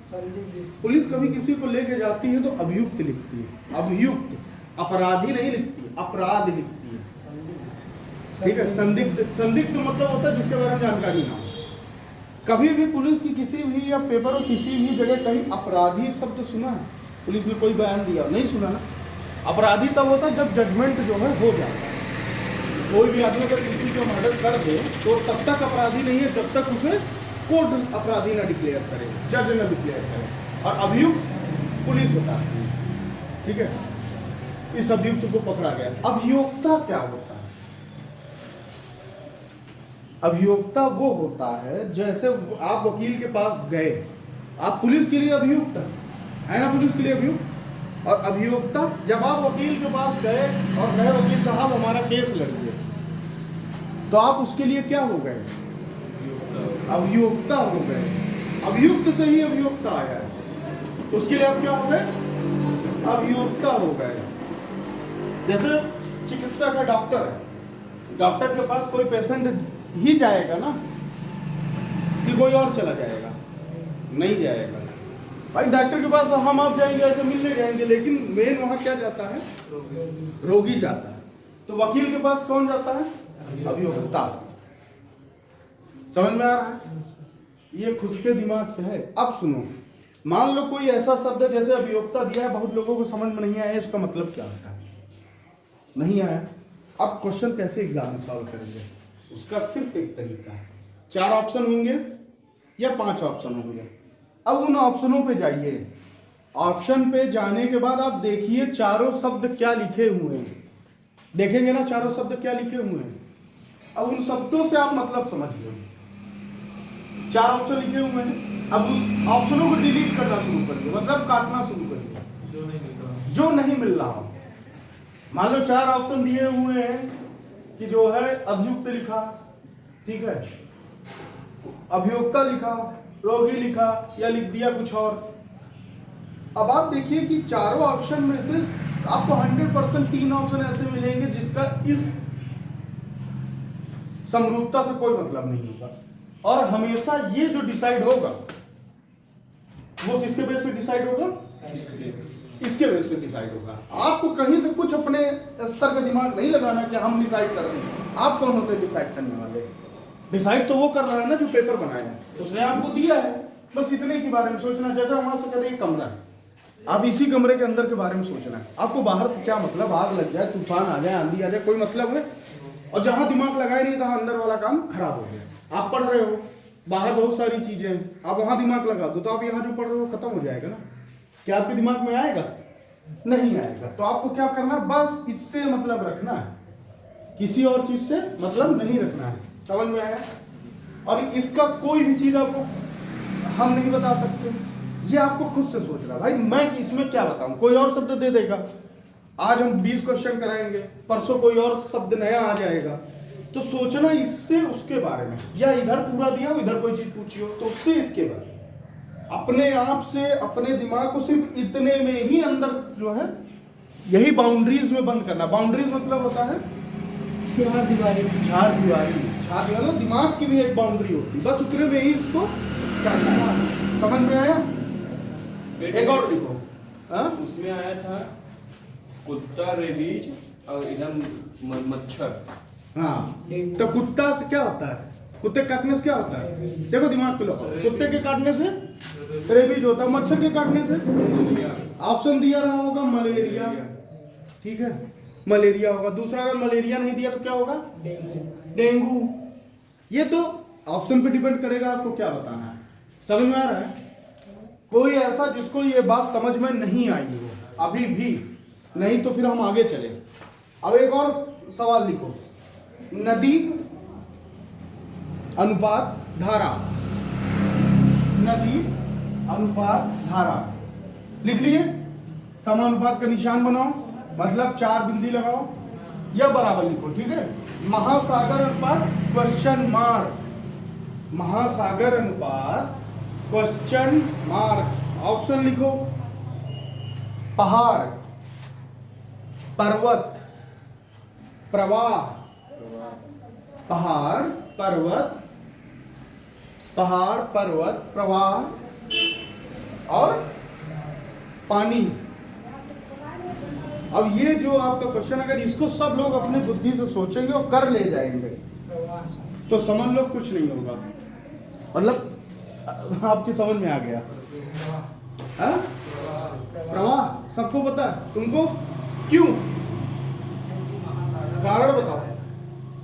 पुलिस कभी किसी को लेके जाती है तो अभियुक्त लिखती है। अभियुक्त, अपराधी नहीं लिखती, अपराध लिखती है। ठीक है। संदिग्ध, संदिग्ध मतलब होता है जिसके बारे में जानकारी ना हो। कभी भी पुलिस की किसी भी या पेपर और किसी भी जगह कहीं अपराधी शब्द सुना है? पुलिस ने कोई बयान दिया? नहीं सुना ना। अपराधी तब होता है जब जजमेंट जो है हो जाता है। कोई भी आदमी अगर किसी को मर्डर कर दे तो तब तक अपराधी नहीं है जब तक उसे कोर्ट अपराधी ना डिक्लेयर करे, जज ना डिक्लेयर करे। और अभियुक्त पुलिस बताती है। ठीक है, इस अभियुक्त को पकड़ा गया। अभियोक्ता क्या होता है? अभियोक्ता वो होता है जैसे आप वकील के पास गए, आप पुलिस के लिए अभियुक्त है ना, पुलिस के लिए अभियुक्त। और अभियोक्ता, जब आप वकील के पास गए और कहे वकील साहब हमारा केस लड़िए, तो आप उसके लिए क्या हो गए? अभियोक्ता हो गए। अभियुक्त से ही अभियोक्ता आया है, उसके लिए आप क्या हो गए? अभियोक्ता हो गए। जैसे चिकित्सक है, डॉक्टर है, डॉक्टर के पास कोई पेशेंट ही जाएगा ना कि कोई और चला जाएगा? नहीं जाएगा भाई। डॉक्टर के पास हम आप जाएंगे, ऐसे मिलने जाएंगे, लेकिन मेन वहां क्या जाता है? रोगी जाता है। तो वकील के पास कौन जाता है? अभियोक्ता। समझ में आ रहा है? ये खुद के दिमाग से है। अब सुनो, मान लो कोई ऐसा शब्द जैसे अभियोक्ता दिया है, बहुत लोगों को समझ में नहीं आया इसका मतलब क्या होता है, नहीं आया। अब क्वेश्चन कैसे एग्जाम में सॉल्व करेंगे? उसका सिर्फ एक तरीका है। 4 ऑप्शन होंगे या 5 ऑप्शन होंगे। अब उन ऑप्शनों पे जाइए। ऑप्शन पे जाने के बाद आप देखिए चारों शब्द क्या लिखे हुए हैं। देखेंगे ना चारों शब्द क्या लिखे हुए हैं। अब उन शब्दों से आप मतलब समझ लो। 4 ऑप्शन लिखे हुए हैं, अब उस ऑप्शनों को डिलीट करना शुरू करिए, मतलब काटना शुरू करिए जो नहीं मिल रहा हो। मान लो 4 ऑप्शन दिए हुए हैं कि जो है अभियुक्त लिखा, ठीक है, अभियोक्ता लिखा, रोगी लिखा, या लिख दिया कुछ और। अब आप देखिए कि चारों ऑप्शन में से आपको 100% 3 ऑप्शन ऐसे मिलेंगे जिसका इस समरूपता से कोई मतलब नहीं होगा। और हमेशा ये जो डिसाइड होगा वो किसके बेस पे डिसाइड होगा? इसके बेस पे डिसाइड होगा। आपको कहीं से कुछ अपने स्तर का दिमाग नहीं लगाना कि हम डिसाइड कर दें। आप कौन होते हैं डिसाइड करने वाले? डिसाइड तो वो कर रहा है ना जो पेपर बनाया है, उसने आपको दिया है, बस इतने के बारे में सोचना। जैसे हम आपसे कहते हैं कमरा है, आप इसी कमरे के अंदर के बारे में सोचना है। आपको बाहर से क्या मतलब, आग लग जाए, तूफान आ जाए, आंधी आ जाए, कोई मतलब है? और जहां दिमाग लगाए नहीं तहां अंदर वाला काम खराब हो गया। आप पढ़ रहे हो, बाहर बहुत सारी चीजें हैं, आप वहां दिमाग लगा दो तो आप यहाँ जो पढ़ रहे हो खत्म हो जाएगा ना। क्या आपके दिमाग में आएगा? नहीं आएगा। तो आपको क्या करना, बस इससे मतलब रखना है, किसी और चीज से मतलब नहीं रखना है। समझ में आया? और इसका कोई भी चीज आपको हम नहीं बता सकते, ये आपको खुद से सोचना। भाई मैं इसमें क्या बताऊं, कोई और शब्द दे देगा। आज हम 20 क्वेश्चन कराएंगे, परसों कोई और शब्द नया आ जाएगा, तो सोचना इससे उसके बारे में, या इधर पूरा दिया इधर कोई चीज पूछी हो तो उससे इसके बारे में। अपने आप से अपने दिमाग को सिर्फ इतने में ही अंदर जो है, यही बाउंड्रीज में बंद करना। बाउंड्रीज मतलब होता है चार दीवारी। चार दीवारी, चार दीवारी दिमाग की भी एक बाउंड्री होती है, बस उतने में ही इसको करना है। समझ में आया? एक और लिखो। उसमें आया था कुत्ता, रेबीज और इधर मच्छर। हाँ, तो कुत्ता से क्या होता है? कुत्ते काटने से क्या होता है? देखो दिमाग पे लो। कुत्ते के काटने से रेबीज होता है, मच्छर के काटने से ऑप्शन दिया रहा होगा मलेरिया। ठीक है, मलेरिया होगा। दूसरा अगर मलेरिया नहीं दिया तो क्या होगा? डेंगू। ये तो ऑप्शन पे डिपेंड करेगा आपको क्या बताना है। समझ में आ रहा है? कोई ऐसा जिसको ये बात समझ में नहीं आई हो अभी भी, नहीं तो फिर हम आगे चले। अब एक और सवाल लिखो, नदी अनुपात धारा, नदी अनुपात धारा लिख लिए। समानुपात का निशान बनाओ, मतलब 4 बिंदी लगाओ या बराबर लिखो, ठीक है। महासागर अनुपात क्वेश्चन मार्क, महासागर अनुपात क्वेश्चन मार्क, ऑप्शन लिखो। पहाड़, पर्वत, प्रवाह, पहाड़ पर्वत, पहाड़ पर्वत प्रवाह और पानी। अब ये जो आपका क्वेश्चन, अगर इसको सब लोग अपने बुद्धि से सोचेंगे और कर ले जाएंगे तो समझ लो कुछ नहीं होगा। मतलब आपकी समझ में आ गया? हाँ? प्रवाह सबको पता है, तुमको क्यों? कारण बताओ।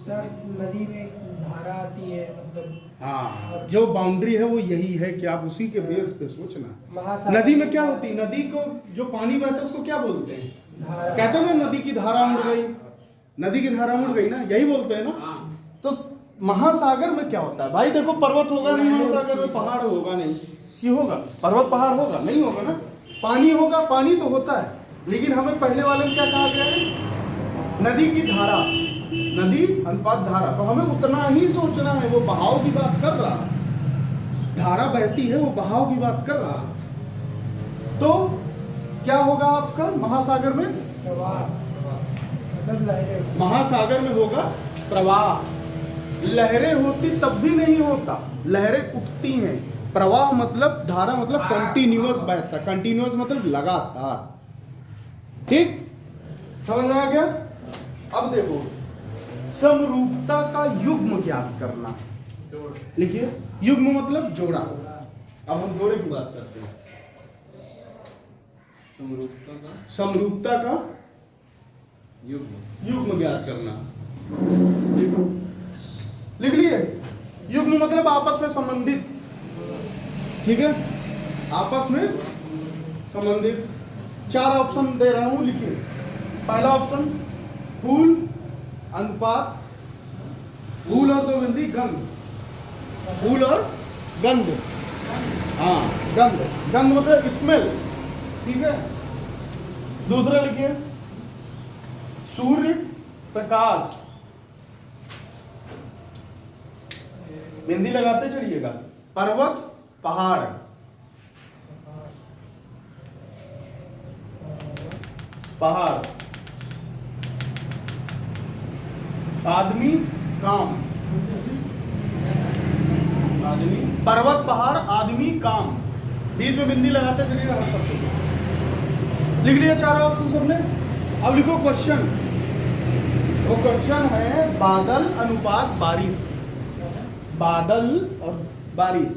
सर नदी में धारा आती है, मतलब हाँ, जो बाउंड्री है वो यही है कि आप उसी के बेस पे सोचना। महासागर नदी में क्या होती है? नदी को जो पानी बहता है उसको क्या बोलते हैं? धारा। कहते हैं ना नदी की धारा मुड़ गई, नदी की धारा मुड़ गई ना, यही बोलते हैं ना। तो महासागर में क्या होता है भाई? देखो पर्वत होगा नहीं महासागर में, पहाड़ होगा नहीं, ये होगा पर्वत पहाड़ होगा नहीं, होगा ना। पानी होगा, पानी तो होता है, लेकिन हमें पहले वाले में क्या कहा गया है? नदी की धारा, नदी अनुपात धारा। तो हमें उतना ही सोचना है, वो बहाव की बात कर रहा, धारा बहती है वो बहाव की बात कर रहा। तो क्या होगा आपका महासागर में? प्रवाह, मतलब लहरें। महासागर में होगा प्रवाह। लहरें होती तब भी नहीं होता, लहरें उठती हैं। प्रवाह मतलब धारा, मतलब कंटिन्यूअस बहता, कंटिन्यूअस मतलब लगातार। ठीक, समझ में आ गया? अब देखो, समरूपता का युग्म ज्ञात करना। लिखिए, युग्म मतलब जोड़ा। अब हम जोड़े की बात करते हैं। समरूपता का युग्म ज्ञात करना। लिख लिए, युग्म मतलब आपस में संबंधित, ठीक है, आपस में संबंधित। 4 ऑप्शन दे रहा हूं, लिखिए। पहला ऑप्शन फूल अनुपात, फूल और 2 बिंदी गंध, फूल और गंध। हाँ, गंध, गंध मतलब स्मेल, ठीक है। दूसरा लिखिए, सूर्य प्रकाश, बिंदी लगाते चलिएगा। पर्वत पहाड़, पहाड़, आदमी काम, आदमी, पर्वत पहाड़ आदमी काम, बीच में बिंदी लगाते चलिएगा हर सबको। लिख लिया 4 ऑप्शन सबने। अब लिखो क्वेश्चन। वो क्वेश्चन है बादल अनुपात बारिश, बादल और बारिश,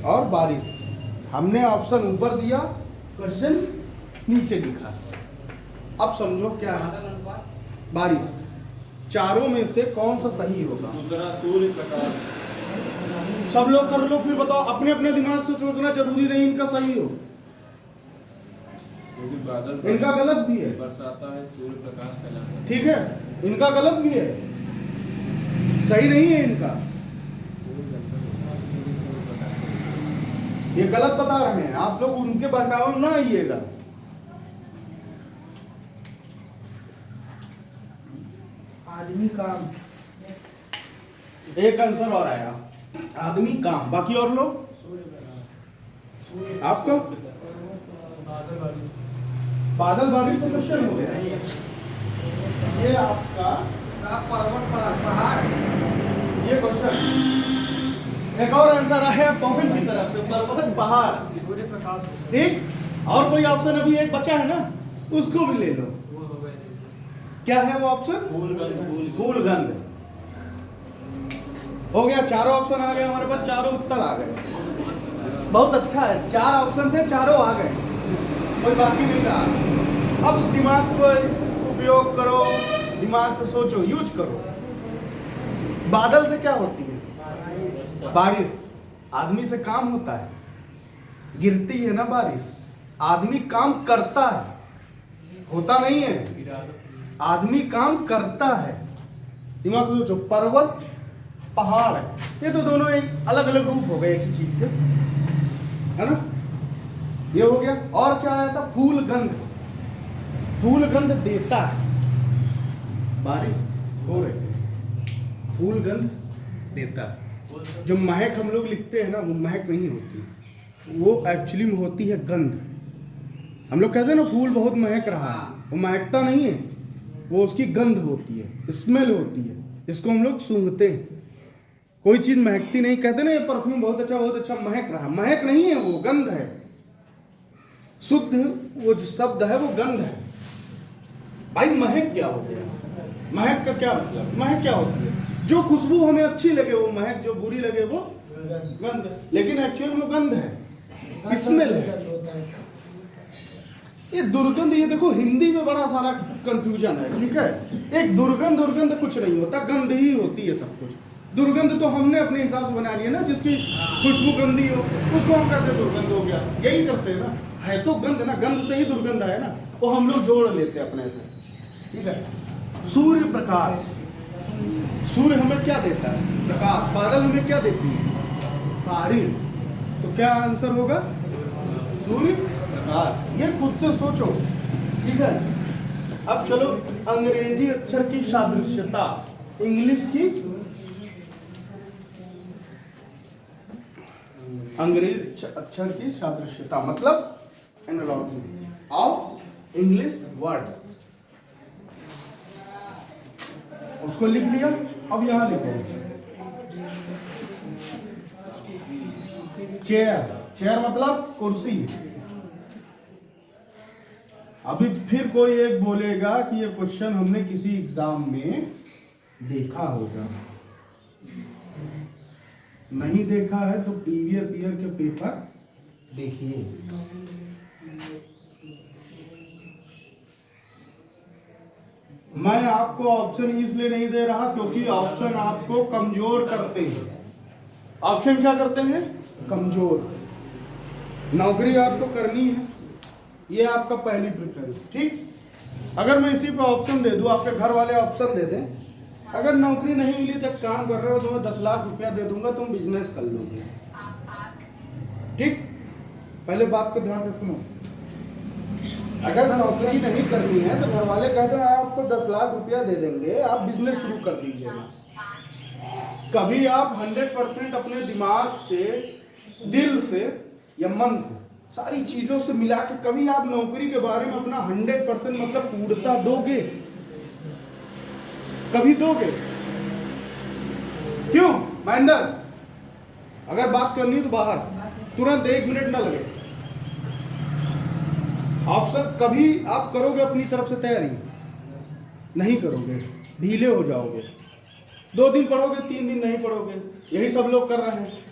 और बारिश। हमने ऑप्शन ऊपर दिया, क्वेश्चन नीचे लिखा। अब समझो क्या है बारिश, चारों में से कौन सा सही होगा? दूसरा सूर्य प्रकाश। सब लोग कर लो, फिर बताओ। अपने अपने दिमाग से सोचना, जरूरी नहीं इनका सही हो, क्योंकि बादल इनका गलत भी है, बरसाता है, सूर्य प्रकाश फैलाता है। ठीक है, इनका गलत भी है, सही नहीं है इनका, ये गलत बता रहे हैं। आप लोग उनके बहकावे में ना आइएगा। आदमी काम, एक आंसर और आया, आदमी काम। बाकी और लोग आपको बादल बारिश तो क्वेश्चन हो गया। ये आपका पर्वत पहाड़, ये क्वेश्चन। एक और आंसर आया पवन की तरफ से, पर्वत पहाड़, सूर्य प्रकाश। ठीक। और कोई ऑप्शन अभी एक बचा है ना, उसको भी ले लो। क्या है वो ऑप्शन? फूल गंध। हो गया, 4 ऑप्शन आ गए हमारे पास, 4 उत्तर आ गए। बहुत अच्छा है, 4 ऑप्शन थे, 4 आ गए, कोई बाकी नहीं रहा। अब दिमाग को उपयोग करो, दिमाग से सोचो, यूज करो। बादल से क्या होती है? बारिश। आदमी से काम होता है, गिरती है ना बारिश, आदमी काम करता है, होता नहीं है। आदमी काम करता है। दिमाग में सोचो, पर्वत पहाड़ है, ये तो दोनों एक अलग अलग रूप हो गए एक ही चीज के, है ना। ये हो गया। और क्या आया था? फूल गंध। फूल गंध देता है, बारिश हो रही है, फूल गंध देता है। जो महक हम लोग लिखते हैं ना, वो महक नहीं होती, वो एक्चुअली में होती है गंध। हम लोग कहते हैं ना फूल बहुत महक रहा है, वो महकता नहीं है, वो उसकी गंध होती है, स्मेल होती है, जिसको हम लोग सूंघते हैं। कोई चीज महकती नहीं, कहते ना ये परफ्यूम बहुत अच्छा महक रहा है, महक नहीं है, वो गंध है। शुद्ध वो जो शब्द है वो गंध है। भाई महक क्या हो गया? महक का क्या मतलब? महक क्या होती है? जो खुशबू हमें अच्छी लगे वो महक, जो बुरी लगे वो गंध। लेकिन एक्चुअल में गंध है, स्मेल है। ये दुर्गंध, ये देखो हिंदी में बड़ा सारा कंफ्यूजन है, ठीक है। एक दुर्गंध दुर्गंध कुछ नहीं होता, गंध ही होती है सब कुछ। दुर्गंध तो हमने अपने हिसाब से बना लिया ना, जिसकी खुशबू गंदी हो उसको हम कहते हैं दुर्गंध हो गया, यही करते हैं ना। है तो गंध ना, गंध से ही दुर्गंध है ना, वो हम लोग जोड़ लेते हैं अपने से, ठीक है। सूर्य प्रकाश, सूर्य हमें क्या देता है? प्रकाश। बादल हमें क्या देती है? बारिश। तो क्या आंसर होगा? सूर्य प्रकाश। ये खुद से सोचो, ठीक है। अब चलो अंग्रेजी अक्षर की सादृश्यता, इंग्लिश की अंग्रेजी अक्षर की सादृश्यता मतलब एनालॉजी ऑफ इंग्लिश वर्ड। उसको लिख लिया। अब यहां लिखो चेयर। चेयर मतलब कुर्सी। अभी फिर कोई एक बोलेगा कि ये क्वेश्चन हमने किसी एग्जाम में देखा होगा। नहीं देखा है तो प्रीवियस ईयर के पेपर देखिए। मैं आपको ऑप्शन इसलिए नहीं दे रहा क्योंकि ऑप्शन आपको कमजोर करते हैं। ऑप्शन क्या करते हैं? कमजोर। नौकरी आपको करनी है, ये आपका पहली प्रेफरेंस, ठीक। अगर मैं इसी पे ऑप्शन दे दूं, आपके घर वाले ऑप्शन दे दें, अगर नौकरी नहीं मिली तक काम कर रहे हो तो मैं 10 लाख रुपया दे दूंगा, तुम बिजनेस कर लोगे, ठीक। पहले बात को ध्यान रखना। अगर नौकरी नहीं करनी है तो घर वाले कहते हैं आपको 10 लाख रुपया दे देंगे, आप बिजनेस शुरू कर दीजिएगा। कभी आप 100% अपने दिमाग से, दिल से या मन से, सारी चीजों से मिला के कभी आप नौकरी के बारे में अपना 100% मतलब पूर्णता दोगे? कभी दोगे? क्यों महेंद्र? अगर बात करनी है तो बाहर तुरंत 1 मिनट ना लगे। ऑप्शन कभी आप करोगे अपनी तरफ से तैयारी? नहीं करोगे, ढीले हो जाओगे। 2 दिन पढ़ोगे, 3 दिन नहीं पढ़ोगे। यही सब लोग कर रहे हैं।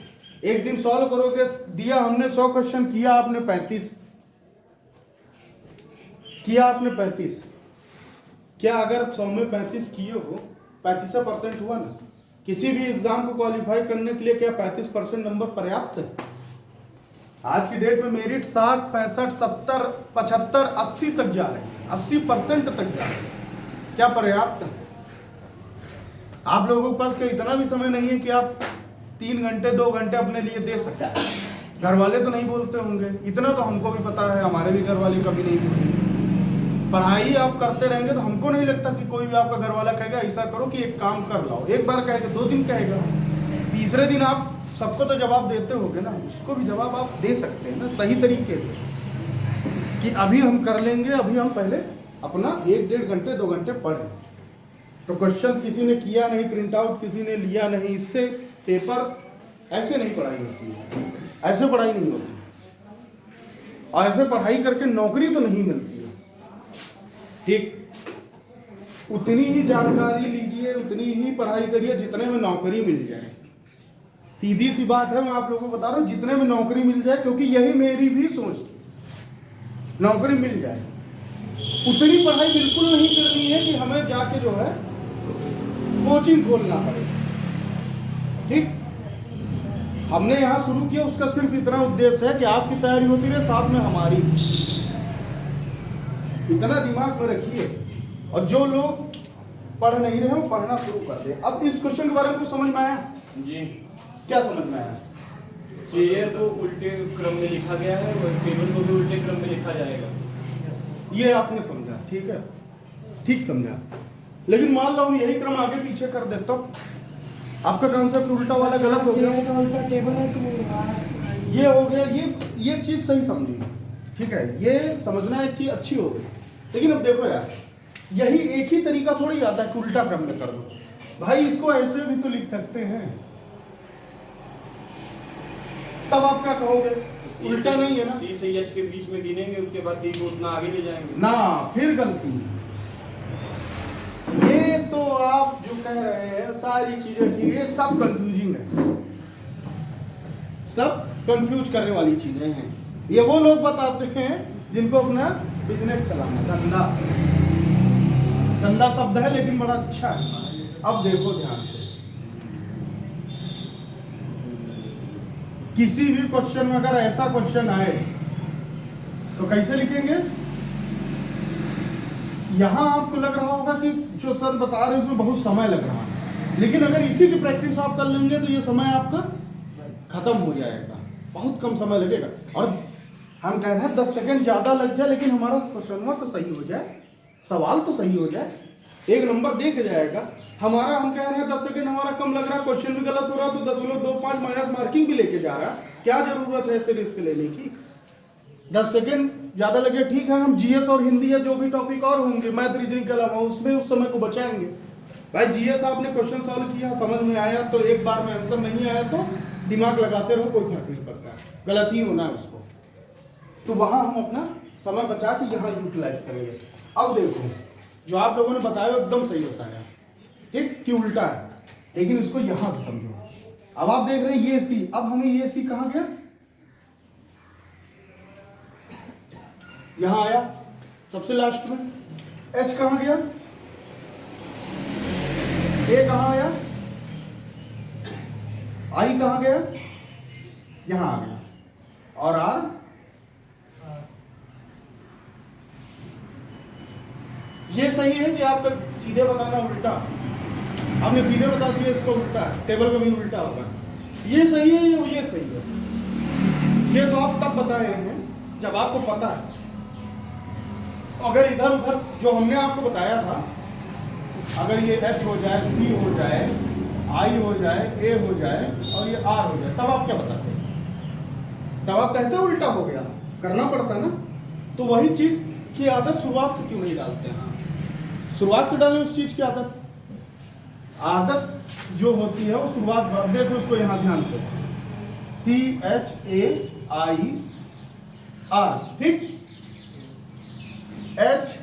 एक दिन सॉल्व करोगे, दिया हमने 100 क्वेश्चन, किया आपने 35, किया आपने 35। क्या अगर 100 में 35 किए हो, 35% हुआ ना? किसी भी एग्जाम को क्वालिफाई करने के लिए क्या 35% नंबर पर्याप्त है? आज की डेट में मेरिट 60, 65, 70, 75, 80 तक जा रहे हैं, 80% तक जा रहे हैं। क्या पर्याप्त है? आप लोगों के पास क्या इतना भी समय नहीं है कि आप 3 घंटे 2 घंटे अपने लिए दे सकते? घर वाले तो नहीं बोलते होंगे, इतना तो हमको भी पता है, हमारे भी घर वाले कभी नहीं बोलते। पढ़ाई आप करते रहेंगे तो हमको नहीं लगता कि कोई भी आपका घर वाला कहेगा ऐसा करो कि एक काम कर लाओ। एक बार कहेगा, 2 दिन कहेगा, तीसरे दिन आप सबको तो जवाब देते होगे ना, उसको भी जवाब आप दे सकते हैं ना सही तरीके से, कि अभी हम कर लेंगे, अभी हम पहले अपना 1-1.5 घंटे 2 घंटे पढ़ें। तो क्वेश्चन किसी ने किया नहीं, प्रिंट आउट किसी ने लिया नहीं, इससे पेपर ऐसे नहीं पढ़ाई होती है, ऐसे पढ़ाई नहीं होती। और ऐसे पढ़ाई करके नौकरी तो नहीं मिलती है, ठीक। उतनी ही जानकारी लीजिए, उतनी ही पढ़ाई करिए जितने में नौकरी मिल जाए। सीधी सी बात है, मैं आप लोगों को बता रहा हूँ, जितने में नौकरी मिल जाए, क्योंकि यही मेरी भी सोच थी, नौकरी मिल जाए। उतनी पढ़ाई बिल्कुल नहीं करनी है कि हमें जाके जो है कोचिंग खोलना पड़े, ठीक। हमने यहाँ शुरू किया उसका सिर्फ इतना उद्देश्य है कि आपकी तैयारी होती रहे, साथ में हमारी। इतना दिमाग में रखिए। और जो लोग पढ़ नहीं रहे वो पढ़ना शुरू कर दे। अब इस क्वेश्चन के बारे में कुछ समझ में आया? जी। क्या समझ में आया? चेयर को उल्टे क्रम में लिखा गया है और टेबल को भी उल्टे क्रम में लिखा जाएगा। ये आपने समझा, ठीक है, ठीक समझा। लेकिन मान लो हम यही क्रम आगे पीछे कर देता हूँ, आपका कंसेप्ट उल्टा वाला गलत हो गया। उल्टा टेबल है तो ये हो गया, ये चीज सही समझी, ठीक है, ये समझना एक चीज अच्छी हो गई। लेकिन अब देखो यार, यही एक ही तरीका थोड़ी आता है कि उल्टा क्रम में कर दो। भाई इसको ऐसे भी तो लिख सकते हैं, तब आप क्या कहोगे? उल्टा नहीं है ना। सी से एच के बीच में गिनेंगे, उसके बाद डी को उतना आगे ले जाएंगे ना, फिर गलती। ये तो आप जो कह रहे हैं सारी चीजें ठीक है, सब कंफ्यूजिंग है, सब कंफ्यूज करने वाली चीजें हैं। ये वो लोग बताते हैं जिनको अपना बिजनेस चलाना, धंधा। धंधा शब्द है लेकिन बड़ा अच्छा है। अब देखो ध्यान से, किसी भी क्वेश्चन में अगर ऐसा क्वेश्चन आए तो कैसे लिखेंगे? यहां आपको लग रहा होगा कि जो सर बता रहे हैं उसमें बहुत समय लग रहा है, लेकिन अगर इसी की प्रैक्टिस आप कर लेंगे तो ये समय आपका खत्म हो जाएगा, बहुत कम समय लगेगा। और हम कह रहे हैं 10 सेकंड ज्यादा लग जाए लेकिन हमारा क्वेश्चन तो सही हो जाए, सवाल तो सही हो जाए, 1 नंबर देख जाएगा हमारा। हम कह रहे हैं 10 सेकंड हमारा कम लग रहा है, क्वेश्चन भी गलत हो रहा तो 10.25 माइनस मार्किंग भी लेके जा रहा है। क्या जरूरत है ऐसे रिस्क लेने की? 10 सेकंड ज्यादा लगे ठीक है, हम जीएस और हिंदी या जो भी टॉपिक और होंगे, मैथ रीजनिंग के अलावा, उसमें उस समय को बचाएंगे। भाई जीएस आपने क्वेश्चन सॉल्व किया, समझ में आया तो एक बार में आंसर, नहीं आया तो दिमाग लगाते रहो, कोई फर्क नहीं पड़ता, गलत ही होना है उसको। तो वहां हम अपना समय बचा के यहाँ यूटिलाइज करेंगे। अब देखो जो आप लोगों ने बताया एकदम सही होता है, ठीक कि उल्टा है, लेकिन इसको यहां से समझो। अब आप देख रहे हैं ये सी, अब हमें ये सी कहां गया? यहां आया सबसे लास्ट में। एच कहां गया? ए कहां आया? आई कहां गया? यहां आ गया। और आर? ये सही है कि आपका सीधे बताना उल्टा, आपने सीधे बता दिया इसको उल्टा, टेबल का भी उल्टा होगा। ये सही है, ये सही है। ये तो आप तब बताए हैं जब आपको पता है। अगर इधर उधर जो हमने आपको बताया था, अगर ये एच हो जाए, सी हो जाए, आई हो जाए, ए हो जाए और ये आर हो जाए, तब आप क्या बताते? तब आप कहते उल्टा हो गया, करना पड़ता ना। तो वही चीज की आदत शुरुआत से क्यों नहीं डालते हैं? शुरुआत से डालें उस चीज की आदत। आदत जो होती है वो शुरुआत, देखो उसको यहां ध्यान से, CHAI R, ठीक, HCIAR।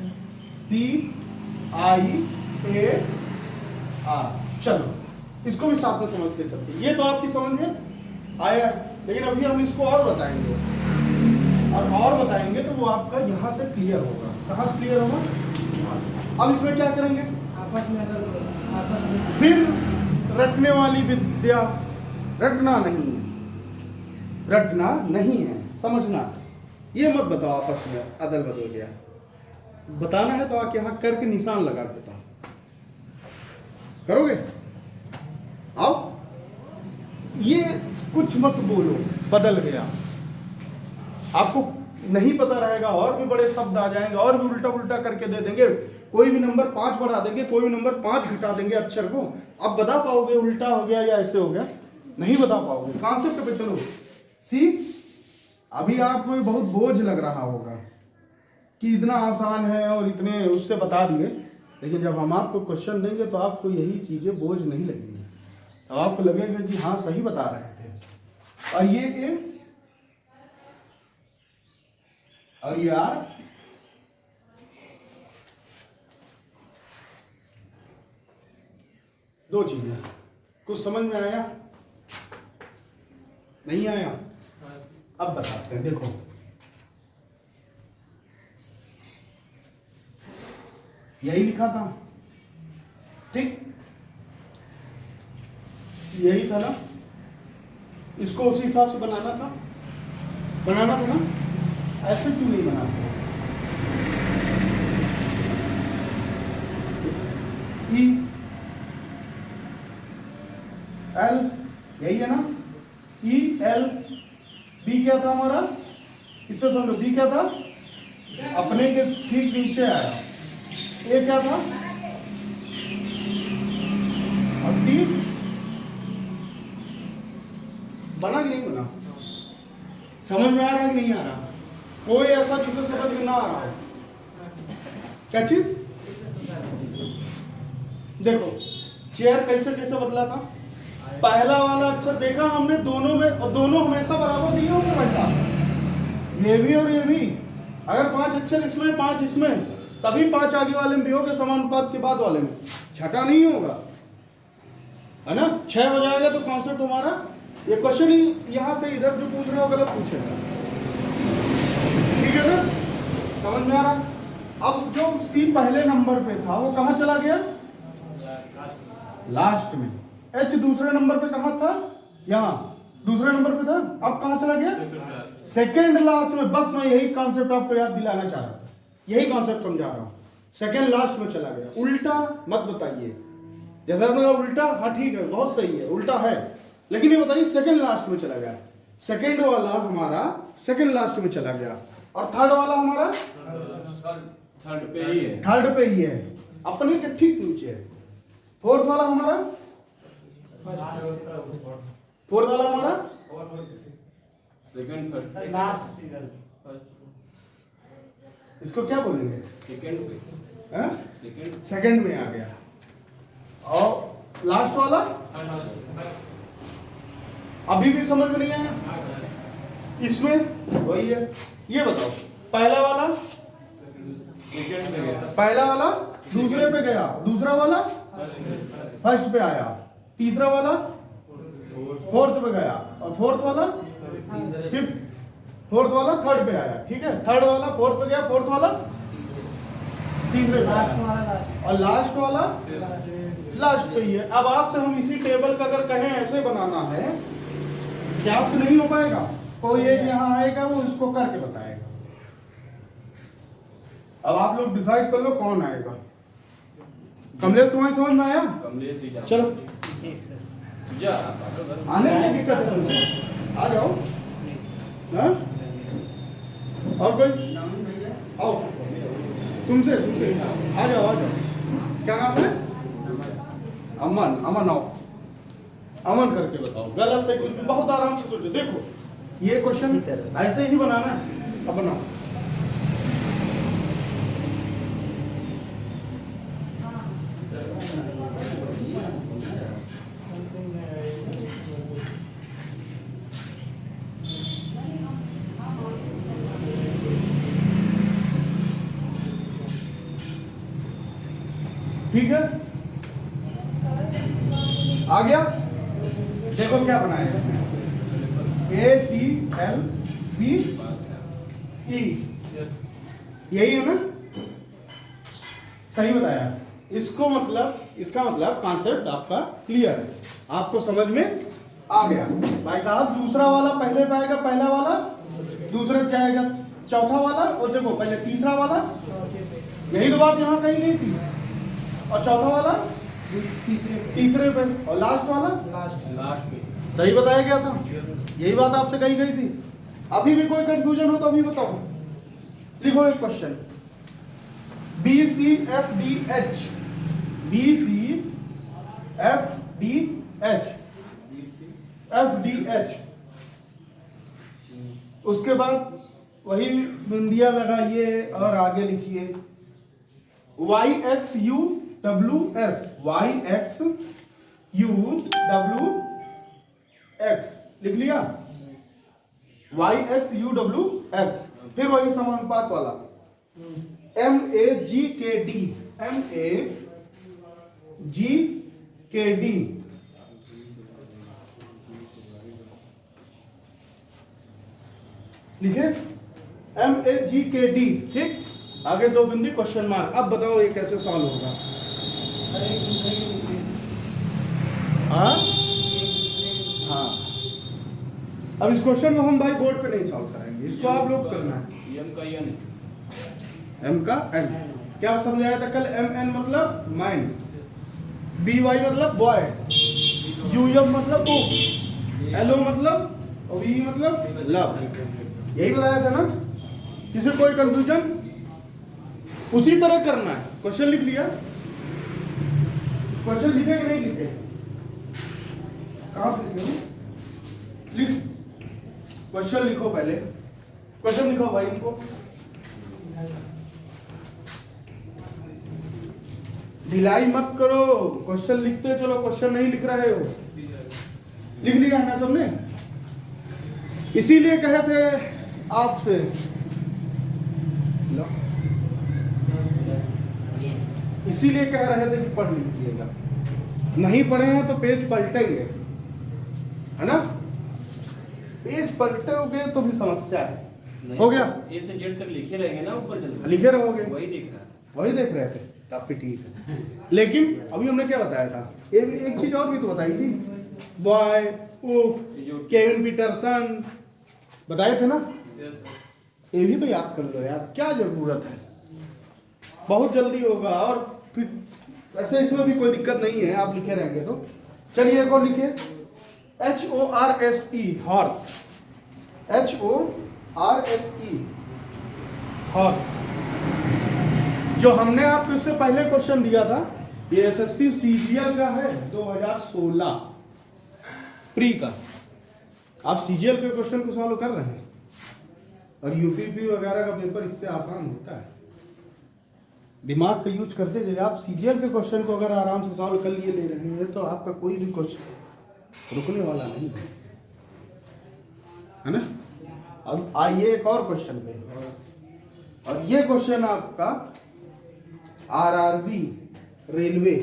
चलो इसको भी साथ में समझते चलते। ये तो आपकी समझ में आया, लेकिन अभी हम इसको और बताएंगे, और बताएंगे तो वो आपका यहाँ से क्लियर होगा। कहाँ से क्लियर होगा? अब इसमें क्या करेंगे? आपस में फिर रटने वाली विद्या रटना नहीं है, रटना नहीं है, समझना। ये मत बताओ आपस में अदल बदल गया, बताना है तो आके यहाँ करके निशान लगा देता हूं, करोगे? अब ये कुछ मत बोलो बदल गया, आपको नहीं पता रहेगा, और भी बड़े शब्द आ जाएंगे, और भी उल्टा उल्टा करके दे देंगे, कोई भी नंबर 5 बढ़ा देंगे, कोई भी नंबर 5 घटा देंगे अक्षर को। अब बता पाओगे उल्टा हो गया या ऐसे हो गया? नहीं बता पाओगे। कॉन्सेप्ट पे चलो। सी, अभी आपको बहुत बोझ लग रहा होगा कि इतना आसान है और इतने उससे बता दिए, लेकिन जब हम आपको क्वेश्चन देंगे तो आपको यही चीजें बोझ नहीं लगेंगी, तो आपको लगेगा कि हाँ सही बता रहे थे। और ये और ये आर, दो चीजें। कुछ समझ में आया? नहीं आया? अब बताते हैं। देखो यही लिखा था, ठीक, यही था ना, इसको उसी हिसाब से बनाना था ना, ऐसे क्यों नहीं बनाते? ई एल यही है ना, ई एल बी क्या था हमारा, इससे समझो बी क्या था, अपने के ठीक नीचे आया, ए क्या था, और टी बना कि नहीं बना? समझ में आ रहा है कि नहीं आ रहा? कोई ऐसा जिसे समझ में ना आ रहा है? क्या चीज? देखो चेयर कैसे कैसे बदला था। पहला वाला अक्षर देखा हमने दोनों में, और दोनों हमेशा बराबर दिए होंगे बेटा, ये भी और ये भी। अगर 5 अक्षर इसमें 5 इसमें, तभी 5 आगे वाले में भी होगा, समानुपात के बाद वाले में छठा नहीं होगा, है ना। 6 हो जाएगा तो कॉन्सेप्ट हमारा, ये क्वेश्चन ही यहां से इधर जो पूछ रहे हो गलत पूछेगा, ठीक है ना, समझ में आ रहा। अब जो सी पहले नंबर पे था वो कहां चला गया, लास्ट में। एच दूसरे नंबर पे कहां था, यहां दूसरे नंबर पे था, अब कहां चला गया, सेकंड लास्ट में। बस मैं यही कॉन्सेप्ट आपको याद दिलाना चाह रहा था, यही कॉन्सेप्ट समझा रहा हूं, सेकंड लास्ट में चला गया। उल्टा मत बताइए, जैसा आपने कहा उल्टा, हाँ ठीक है, बहुत सही है, उल्टा है, लेकिन ये बताइए सेकंड लास्ट में चला गया। सेकंड वाला हमारा सेकंड लास्ट में चला गया, और थर्ड वाला हमारा थर्ड पे ही है, थर्ड पे ही है, अपने के ठीक नीचे है। फोर्थ वाला हमारा, फोर्थ वाला हमारा सेकंड फर्स्ट लास्ट इसको क्या बोलेंगे, सेकंड पे, हैं? सेकंड सेकंड में आ गया। और लास्ट वाला अभी भी समझ में नहीं आया, इसमें वही है। ये बताओ पहला वाला, सेकंड पे गया, पहला वाला दूसरे पे गया, दूसरा वाला फर्स्ट पे आया, तीसरा वाला फोर्थ पे गया, और फोर्थ वाला फिफ्थ, फोर्थ वाला थर्ड पे आया, ठीक है। थर्ड वाला फोर्थ पे गया, फोर्थ वाला तीसरे पे लास्ट आया, वाला लास्ट और लास्ट वाला लास्ट पे ही है। अब आपसे हम इसी टेबल का अगर कहें ऐसे बनाना है, क्या आपसे नहीं हो पाएगा? कोई एक यहाँ आएगा, वो इसको करके बताएगा। अब आप लोग डिसाइड कर लो कौन आएगा। कमलेश तुम्हारी समझ में आया? कमलेश ही जा, चलो जा आने में दिक्कत है तुमसे, आ जाओ। हाँ? और कोई आओ, तुमसे तुमसे आ जाओ, आ जाओ। क्या नाम है? अमन, अमन आओ, अमन करके बताओ। गलत सही कुछ भी बहुत आराम से सोचो। देखो ये क्वेश्चन ऐसे ही बनाना है, अब बनाओ। ठीक है, आ गया। देखो क्या बनाया, A T L B E, यही है ना, सही बताया। इसको मतलब, इसका मतलब कॉन्सेप्ट आपका क्लियर है, आपको समझ में आ गया। भाई साहब दूसरा वाला पहले पे आएगा, पहला वाला दूसरे पे आएगा, चौथा वाला, और देखो पहले तीसरा वाला, यही तो बात यहाँ कहीं नहीं थी, और चौथा वाला तीसरे पे, और लास्ट वाला लास्ट पे सही बताया गया था। यही बात आपसे कही गई थी। अभी भी कोई कंफ्यूजन हो तो अभी बताओ। लिखो एक question, B C F D H, B C F D H, F D H, उसके बाद वही बिंदिया लगाइए और आगे लिखिए Y X U W S, Y X U W X लिख लिया, Y X U W X. फिर वही समानुपात वाला एम ए जी के डी, एम ए जी के डी, लिखे एम ए जी के डी, ठीक। आगे दो बिंदी क्वेश्चन मार्क। अब बताओ ये कैसे सॉल्व होगा? हाँ हाँ, अब इस क्वेश्चन को हम भाई बोर्ड पे नहीं सॉल्व करेंगे, इसको आप लोग करना है। एम का एन, एम का एन क्या समझाया था कल? एम एन मतलब माइंड, बी वाई मतलब बॉय, यू एम मतलब बुक, एल ओ मतलब और वी मतलब लव, यही बताया था ना? इसमें कोई कंफ्यूजन? उसी तरह करना है। क्वेश्चन लिख लिया? क्वेश्चन लिखे कि नहीं लिखे? कहाँ पे लिखे? लिख, क्वेश्चन लिखो पहले, क्वेश्चन लिखो भाई इनको। ढिलाई मत करो, क्वेश्चन लिखते चलो, क्वेश्चन नहीं लिख रहे हो। लिख लिया है ना सबने? इसीलिए कहे थे आपसे, लो, इसीलिए कह रहे थे कि पढ़ लीजिएगा। नहीं पढ़े हैं तो पेज पलटेंगे, है ना? पेज पलटोगे तो भी समस्या है। हो गया? ए से जेड तक लिखे रहेंगे ना ऊपर जल्दी, लिखे रहोगे, वही देख रहा है। वही देख रहे थे, तब भी ठीक है। लेकिन अभी हमने क्या बताया था? एक चीज और भी तो बताई थी, बॉय, केविन पीटरसन बताए थे ना? ये भी तो याद कर लो यार, क्या जरूरत है, बहुत जल्दी होगा। और फिर ऐसे इसमें भी कोई दिक्कत नहीं है, आप लिखे रहेंगे तो। चलिए एक और लिखे, HORSE हॉर्स, HORSE हॉर्स, जो हमने आपको इससे पहले क्वेश्चन दिया था, ये SSC CGL का है 2016 प्री का। आप CGL के क्वेश्चन को सॉल्व कर रहे हैं और UPP वगैरह का पेपर इससे आसान होता है। दिमाग का यूज करते जाइए। आप CGL के क्वेश्चन को अगर आराम से सॉल्व कर लिए ले रहे हैं तो आपका कोई भी क्वेश्चन रुकने वाला नहीं है ना? अब आइए एक और क्वेश्चन पे, और ये क्वेश्चन आपका RRB रेलवे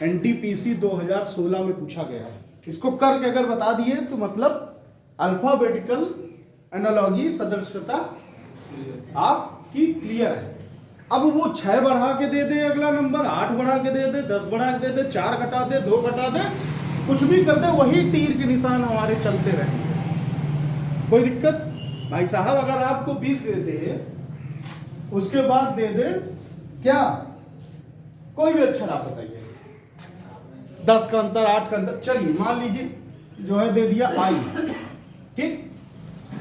NTPC 2016 में पूछा गया है। इसको करके अगर बता दिए तो मतलब अल्फाबेटिकल एनालॉजी सदृशता आपकी क्लियर है। अब वो 6 बढ़ा के दे दे अगला नंबर, 8 बढ़ा के दे दे, 10 बढ़ा के दे दे, 4 घटा दे, 2 घटा दे, कुछ भी कर दे, वही तीर के निशान हमारे चलते रहेंगे, कोई दिक्कत? भाई साहब अगर आपको 20 दे दे, उसके बाद दे दे क्या, कोई भी अक्षर आप बताइए, 10 का अंतर, 8 का अंतर, चलिए मान लीजिए जो है दे दिया आई, ठीक?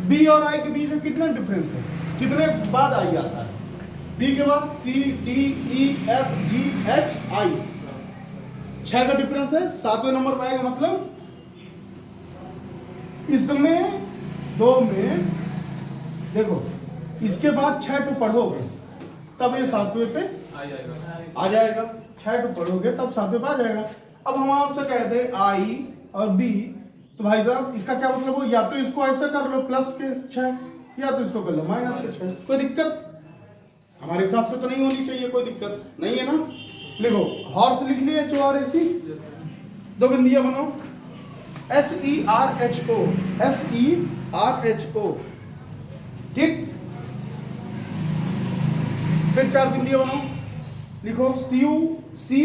बी और आई के बीच में कितना डिफरेंस है, कितने बाद आई आता है? बी के बाद C D E F G H I, 6 का डिफरेंस है, 7वें नंबर पर आएगा। मतलब इसमें 2 में देखो, इसके बाद 6 टू पढ़ोगे तब ये 7वें पे आ जाएगा, 6 टू पढ़ोगे तब 7वें पे आ जाएगा। अब हम आपसे कहते हैं आई और बी, तो भाई साहब इसका क्या मतलब हो, या तो इसको ऐसा कर लो प्लस के 6, या तो इसको कर लो माइनस के 6। कोई दिक्कत हमारे हिसाब से तो नहीं होनी चाहिए, कोई दिक्कत नहीं है ना? लिखो, हॉर्स लिख लिए HORSE, 2 बिंदियां बनाओ, SERHO, SERHO, ठीक? फिर 4 बिंदियां बनाओ, लिखो CURSE,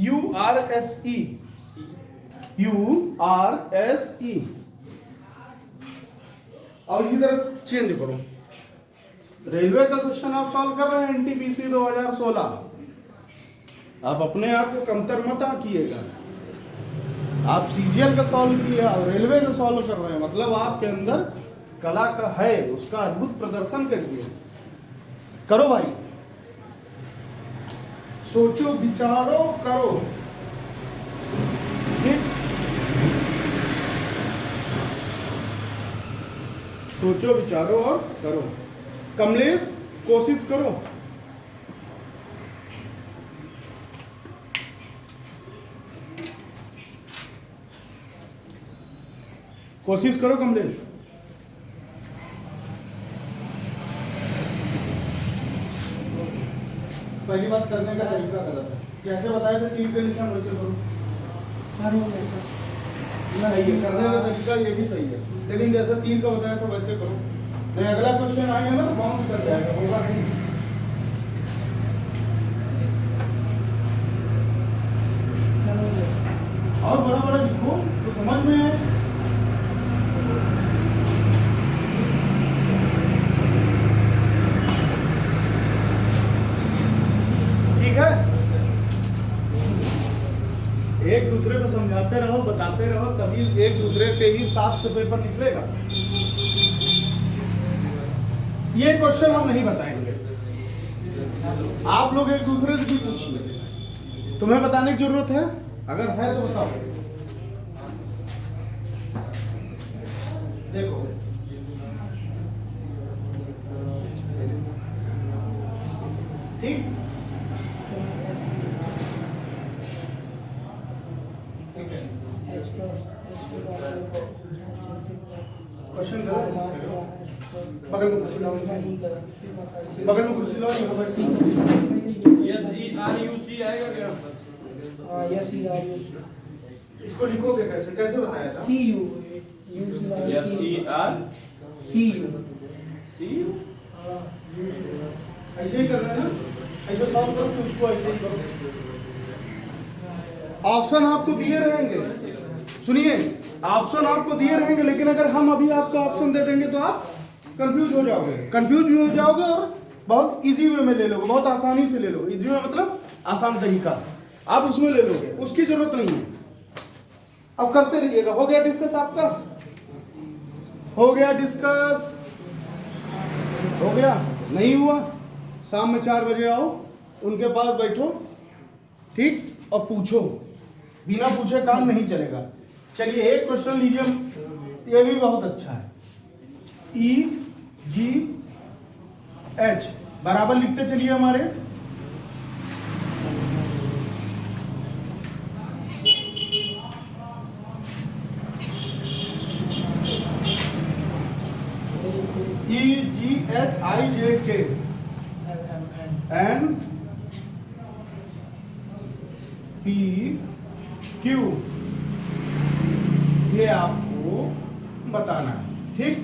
URSE। और इसी तरह चेंज करो, रेलवे का क्वेश्चन आप सॉल्व कर रहे हैं NTPC 2016, आप अपने आप को कमतर मत आंकिएगा। आप CGL का सॉल्व किए और रेलवे का सॉल्व कर रहे हैं, मतलब आपके अंदर कला का है, उसका अद्भुत प्रदर्शन करिए। करो भाई, सोचो विचारो करो, ठीक? सोचो विचारो और करो। कमलेश कोशिश करो, कोशिश करो कमलेश। पहली बात करने का तरीका गलत है, जैसे बताया था तीर के निशान वैसे करो, नहीं है करने का तरीका, ये भी सही है, लेकिन जैसा तीर का बताया था वैसे करो, नहीं अगला क्वेश्चन आएगा ना तो बाउंस कर जाएगा, होगा नहीं। और बड़ा बड़ा लिखो तो समझ में आए। एक दूसरे को समझाते रहो, बताते रहो, तभी एक दूसरे पे ही साफ से पेपर निकलेगा। ये क्वेश्चन हम नहीं बताएंगे, आप लोग एक दूसरे से भी पूछिए। तुम्हें बताने की जरूरत है? अगर है तो बताओ। देखो ठीक, क्वेश्चन बगल में कुर्सी लाओ, बगल में कुर्सी लाओ, यहाँ बैठो। SERUC आएगा क्या? यस इसको लिखोगे कैसे, कैसे बताया था? CU ऐसे ही करना है ना, ऐसे सॉल्व करो तो उसको ऐसे ही करो। ऑप्शन आपको दिए रहेंगे, सुनिए ऑप्शन आपको दिए रहेंगे, लेकिन अगर हम अभी आपको ऑप्शन दे देंगे तो आप कंफ्यूज हो जाओगे, कंफ्यूज भी हो जाओगे और बहुत इजी वे में ले लोगे, बहुत आसानी से ले लोगे। इजी वे मतलब आसान तरीका, आप उसमें ले लोगे, उसकी जरूरत नहीं है। अब करते रहिएगा। हो गया डिस्कस आपका? हो गया डिस्कस? हो गया? नहीं हुआ? शाम में 4 बजे आओ, उनके पास बैठो, ठीक, और पूछो। बिना पूछे काम नहीं चलेगा। चलिए एक क्वेश्चन लीजिए, ये भी बहुत अच्छा है। EGH बराबर लिखते चलिए हमारे। EGHIJK N P Q, ये आपको बताना है, ठीक।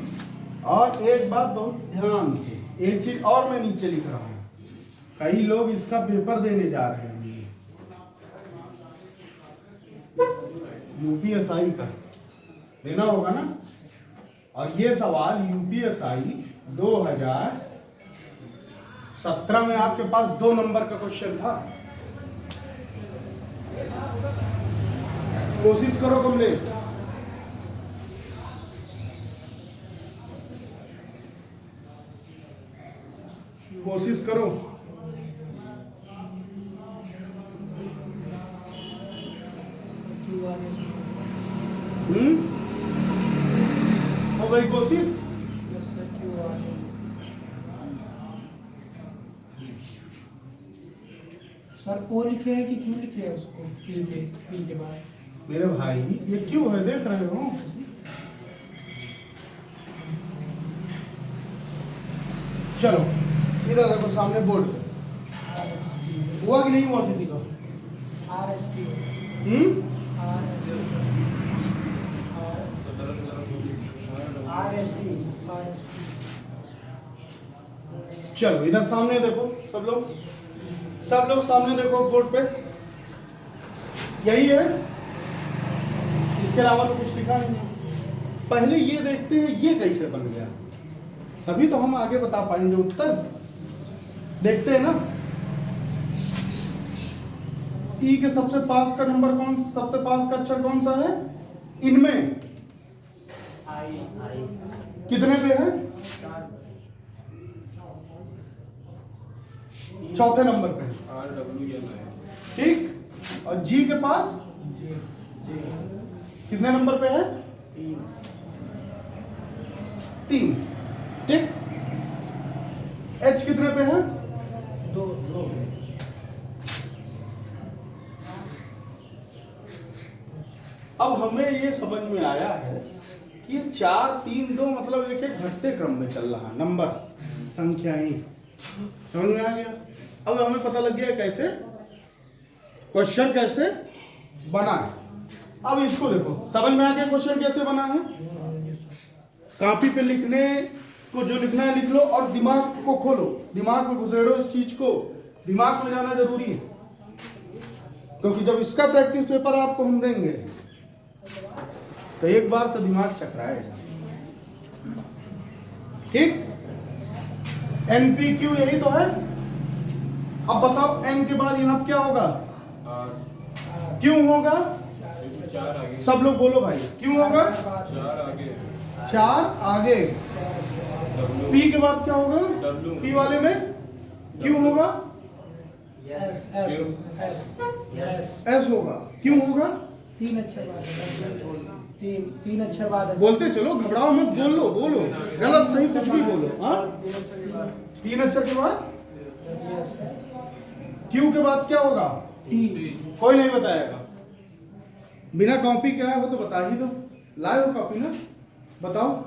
और एक बात बहुत ध्यान से, एक चीज और मैं नीचे लिख रहा हूं, कई लोग इसका पेपर देने जा रहे हैं, UPSI का देना होगा ना। और ये सवाल UPSI 2017 में आपके पास 2 नंबर का क्वेश्चन था। कोशिश करो कमलेश। कोशिश करो। हो गई कोशिश? सर को लिखे हैं कि क्यों लिखे हैं उसको पी के बाद? मेरे भाई ये क्यों है, देख रहे हो? चलो इधर देखो, सामने बोर्ड पे हुआ कि नहीं हुआ किसी का? चलो इधर सामने देखो, सब लोग सामने देखो बोर्ड पे, यही है, इसके अलावा तो कुछ लिखा नहीं है। पहले ये देखते हैं ये कैसे बन गया, तभी तो हम आगे बता पाएंगे उत्तर। देखते हैं ना, ई के सबसे पास का नंबर सबसे पास का अक्षर कौन सा है इनमें? कितने पे है? चौथे नंबर पे, ठीक। और जी के पास कितने नंबर पे है? 3, ठीक। एच कितने पे है? 2। अब हमें ये समझ में आया है कि 4, 3, 2 मतलब एक घटते क्रम में चल रहा, नंबर्स, संख्याएं, समझ में आ गया। अब हमें पता लग गया कैसे क्वेश्चन कैसे बना है। अब इसको देखो, समझ में आ गया क्वेश्चन कैसे बना है। कॉपी पे लिखने को जो लिखना है लिख लो, और दिमाग को खोलो, दिमाग में घुसेड़ो इस चीज को, दिमाग में जाना जरूरी है, क्योंकि जब इसका प्रैक्टिस पेपर आपको हम देंगे तो एक बार तो दिमाग चकराएगा, ठीक। NPQ यही तो है। अब बताओ N के बाद यहाँ क्या होगा? क्यों होगा? चार आगे, सब लोग बोलो भाई, क्यों होगा? चार आगे, 4 आगे। W, P के बाद क्या होगा? W, P वाले में क्यों होगा? एस एस एस S होगा। क्यों होगा? 3 अक्षर बाद तीन अक्षर बाद बोलते चलो, घबराओ मत, बोलो बोलो, गलत सही कुछ भी बोलो। हाँ, 3 अक्षर के बाद Q के बाद क्या होगा? कोई नहीं बताएगा। बिना कॉपी के आए हो तो बता ही दो। लाए हो कॉपी ना? बताओ।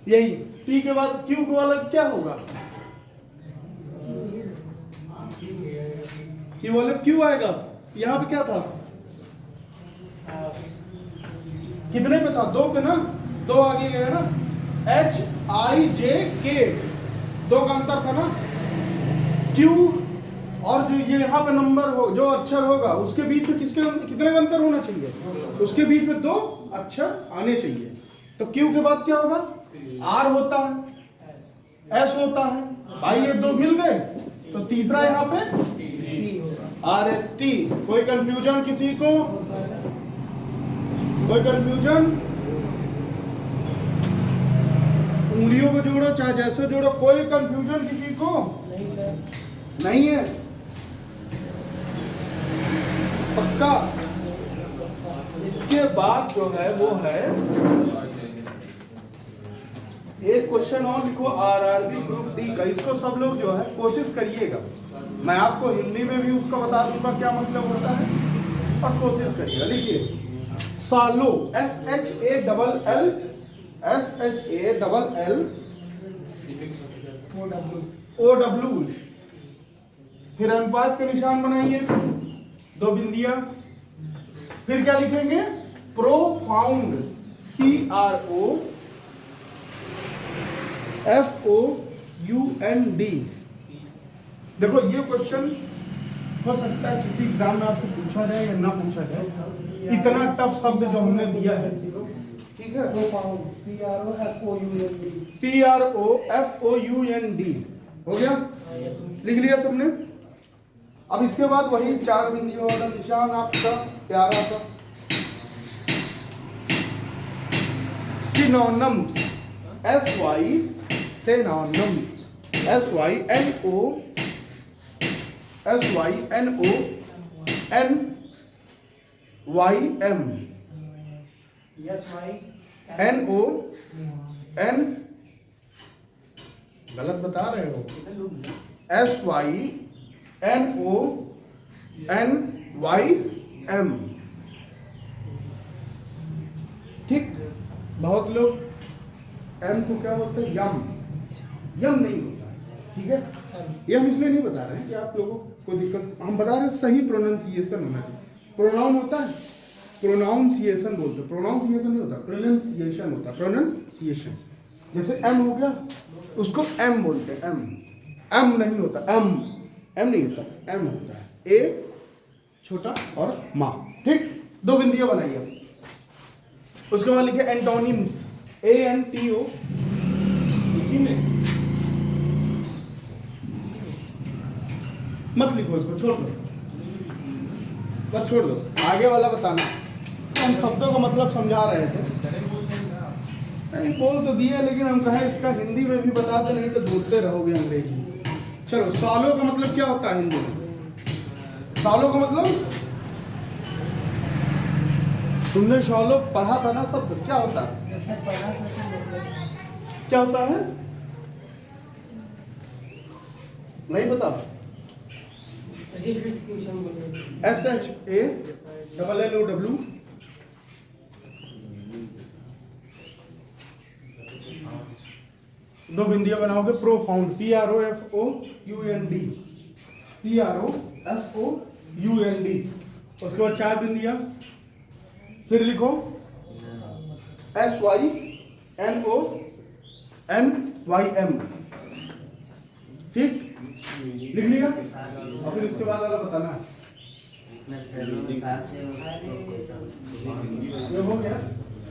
यही P के बाद Q के वाला क्या होगा? Q वाले Q आएगा। यहाँ पे क्या था? कितने पे था? 2 पे ना, 2 आगे गया ना। H I J K, 2 का अंतर था ना। Q और जो ये यहाँ पे नंबर हो, जो अक्षर होगा उसके बीच में कितने का अंतर होना चाहिए? उसके बीच में 2 अक्षर आने चाहिए। तो Q के बाद क्या होगा? R होता है, S होता है। भाई ये 2 मिल गए, तो तीसरा यहाँ पे R S T। कोई कंफ्यूजन किसी को? कोई कंफ्यूजन? उंगलियों को जोड़ो चाहे जैसे जोड़ो, कोई कंफ्यूजन किसी को नहीं है? पक्का? इसके बाद जो है वो है एक क्वेश्चन और लिखो, RRB ग्रुप डी का। इसको सब लोग जो है कोशिश करिएगा। मैं आपको हिंदी में भी उसका बता दूंगा क्या मतलब होता है, और कोशिश करिएगा। लिखिए सालो, SHALL, OW। फिर अनुपात के निशान बनाइए, 2 बिंदियां। फिर क्या लिखेंगे? Profound, PROFOUND। देखो ये क्वेश्चन हो सकता है किसी एग्जाम में आपसे पूछा जाए या ना पूछा जाए, इतना टफ शब्द जो हमने दिया है। ठीक है, PROFOUND हो गया, लिख लिया सबने। अब इसके बाद वही 4 बिंदियों वाला निशान आपका प्यारा सा सिनोनिम्स, SY सिनोनिम्स, SYNONYMS, गलत बता रहे हो? SYNONYM। ठीक, बहुत लोग M को क्या बोलते हैं? यम नहीं होता है। ठीक है, ये हम इसलिए नहीं बता रहे हैं कि आप लोगों को दिक्कत, हम बता रहे हैं सही प्रोनाउंसिएशन होना चाहिए। प्रोनाउन होता है, प्रोनाउंसिएशन बोलते हैं, प्रोनाउंसिएशन नहीं होता, प्रोनाउंसिएशन होता है, प्रोनाउंसिएशन। जैसे M हो गया, उसको M बोलते हैं, M नहीं होता, M नहीं होता, M होता है, A छोटा और माँ। ठीक, 2 बिंदियां बनाइए। उसके बाद लिखे एंटोनिम्स, ANTO। इसी में मत लिखो, इसको छोड़ दो, बस छोड़ दो, आगे वाला बताना। हम शब्दों का मतलब समझा रहे थे, नहीं बोल तो दिया, लेकिन हम कहें इसका हिंदी में भी बता दे, नहीं तो बोलते रहोगे अंग्रेजी। चलो, सालों का मतलब क्या होता है हिंदी में? सालों का मतलब तुमने सालों पढ़ा था ना शब्द, क्या होता है? क्या होता है? नहीं पता? SHALLOW। दो बिंदियां बनाओगे, प्रोफाउंड, PROFOUND, PROFOUND। उसके बाद 4 बिंदियां, फिर लिखो SYNONYM। ठीक, लिख लिया। और फिर उसके बाद वाला बताना है, ये हो गया।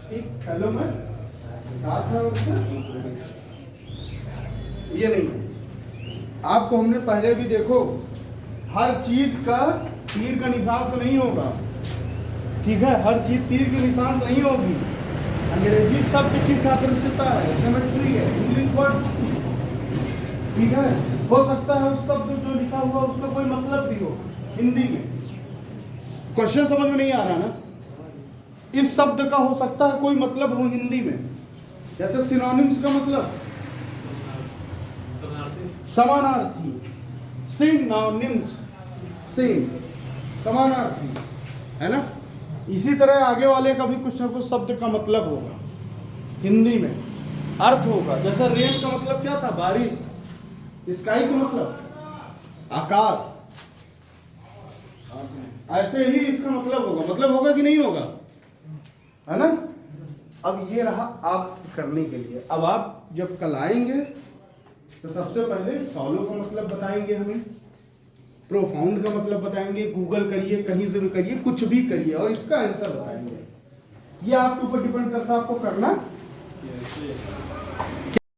ठीक, हेलो में साथ है उसका, ये नहीं। आपको हमने पहले भी देखो, हर चीज का तीर का निशान से नहीं होगा, ठीक है, हर चीज तीर के निशान से नहीं होगी। अंग्रेजी शब्द की सादृश्यता है, सिमेट्री है, इंग्लिश वर्ड, ठीक है, हो सकता है उस शब्द जो लिखा हुआ उसका कोई मतलब भी हो हिंदी में। क्वेश्चन समझ में नहीं आ रहा ना? इस शब्द का हो सकता है कोई मतलब हो हिंदी में, जैसे सिनोनिम्स का मतलब समानार्थी, सिनोनिम्स सेम, समानार्थी, है ना? इसी तरह आगे वाले का भी कुछ ना कुछ शब्द का मतलब होगा हिंदी में, अर्थ होगा। जैसे रेन का मतलब क्या था? बारिश। स्काई का मतलब आकाश। ऐसे ही इसका मतलब होगा कि नहीं होगा, है ना? अब ये रहा आप करने के लिए। अब आप जब कल आएंगे तो सबसे पहले सॉलो का मतलब बताएंगे हमें, प्रोफाउंड का मतलब बताएंगे, गूगल करिए, कहीं से भी करिए, कुछ भी करिए और इसका आंसर बताएंगे। ये आपके ऊपर डिपेंड करता है आपको करना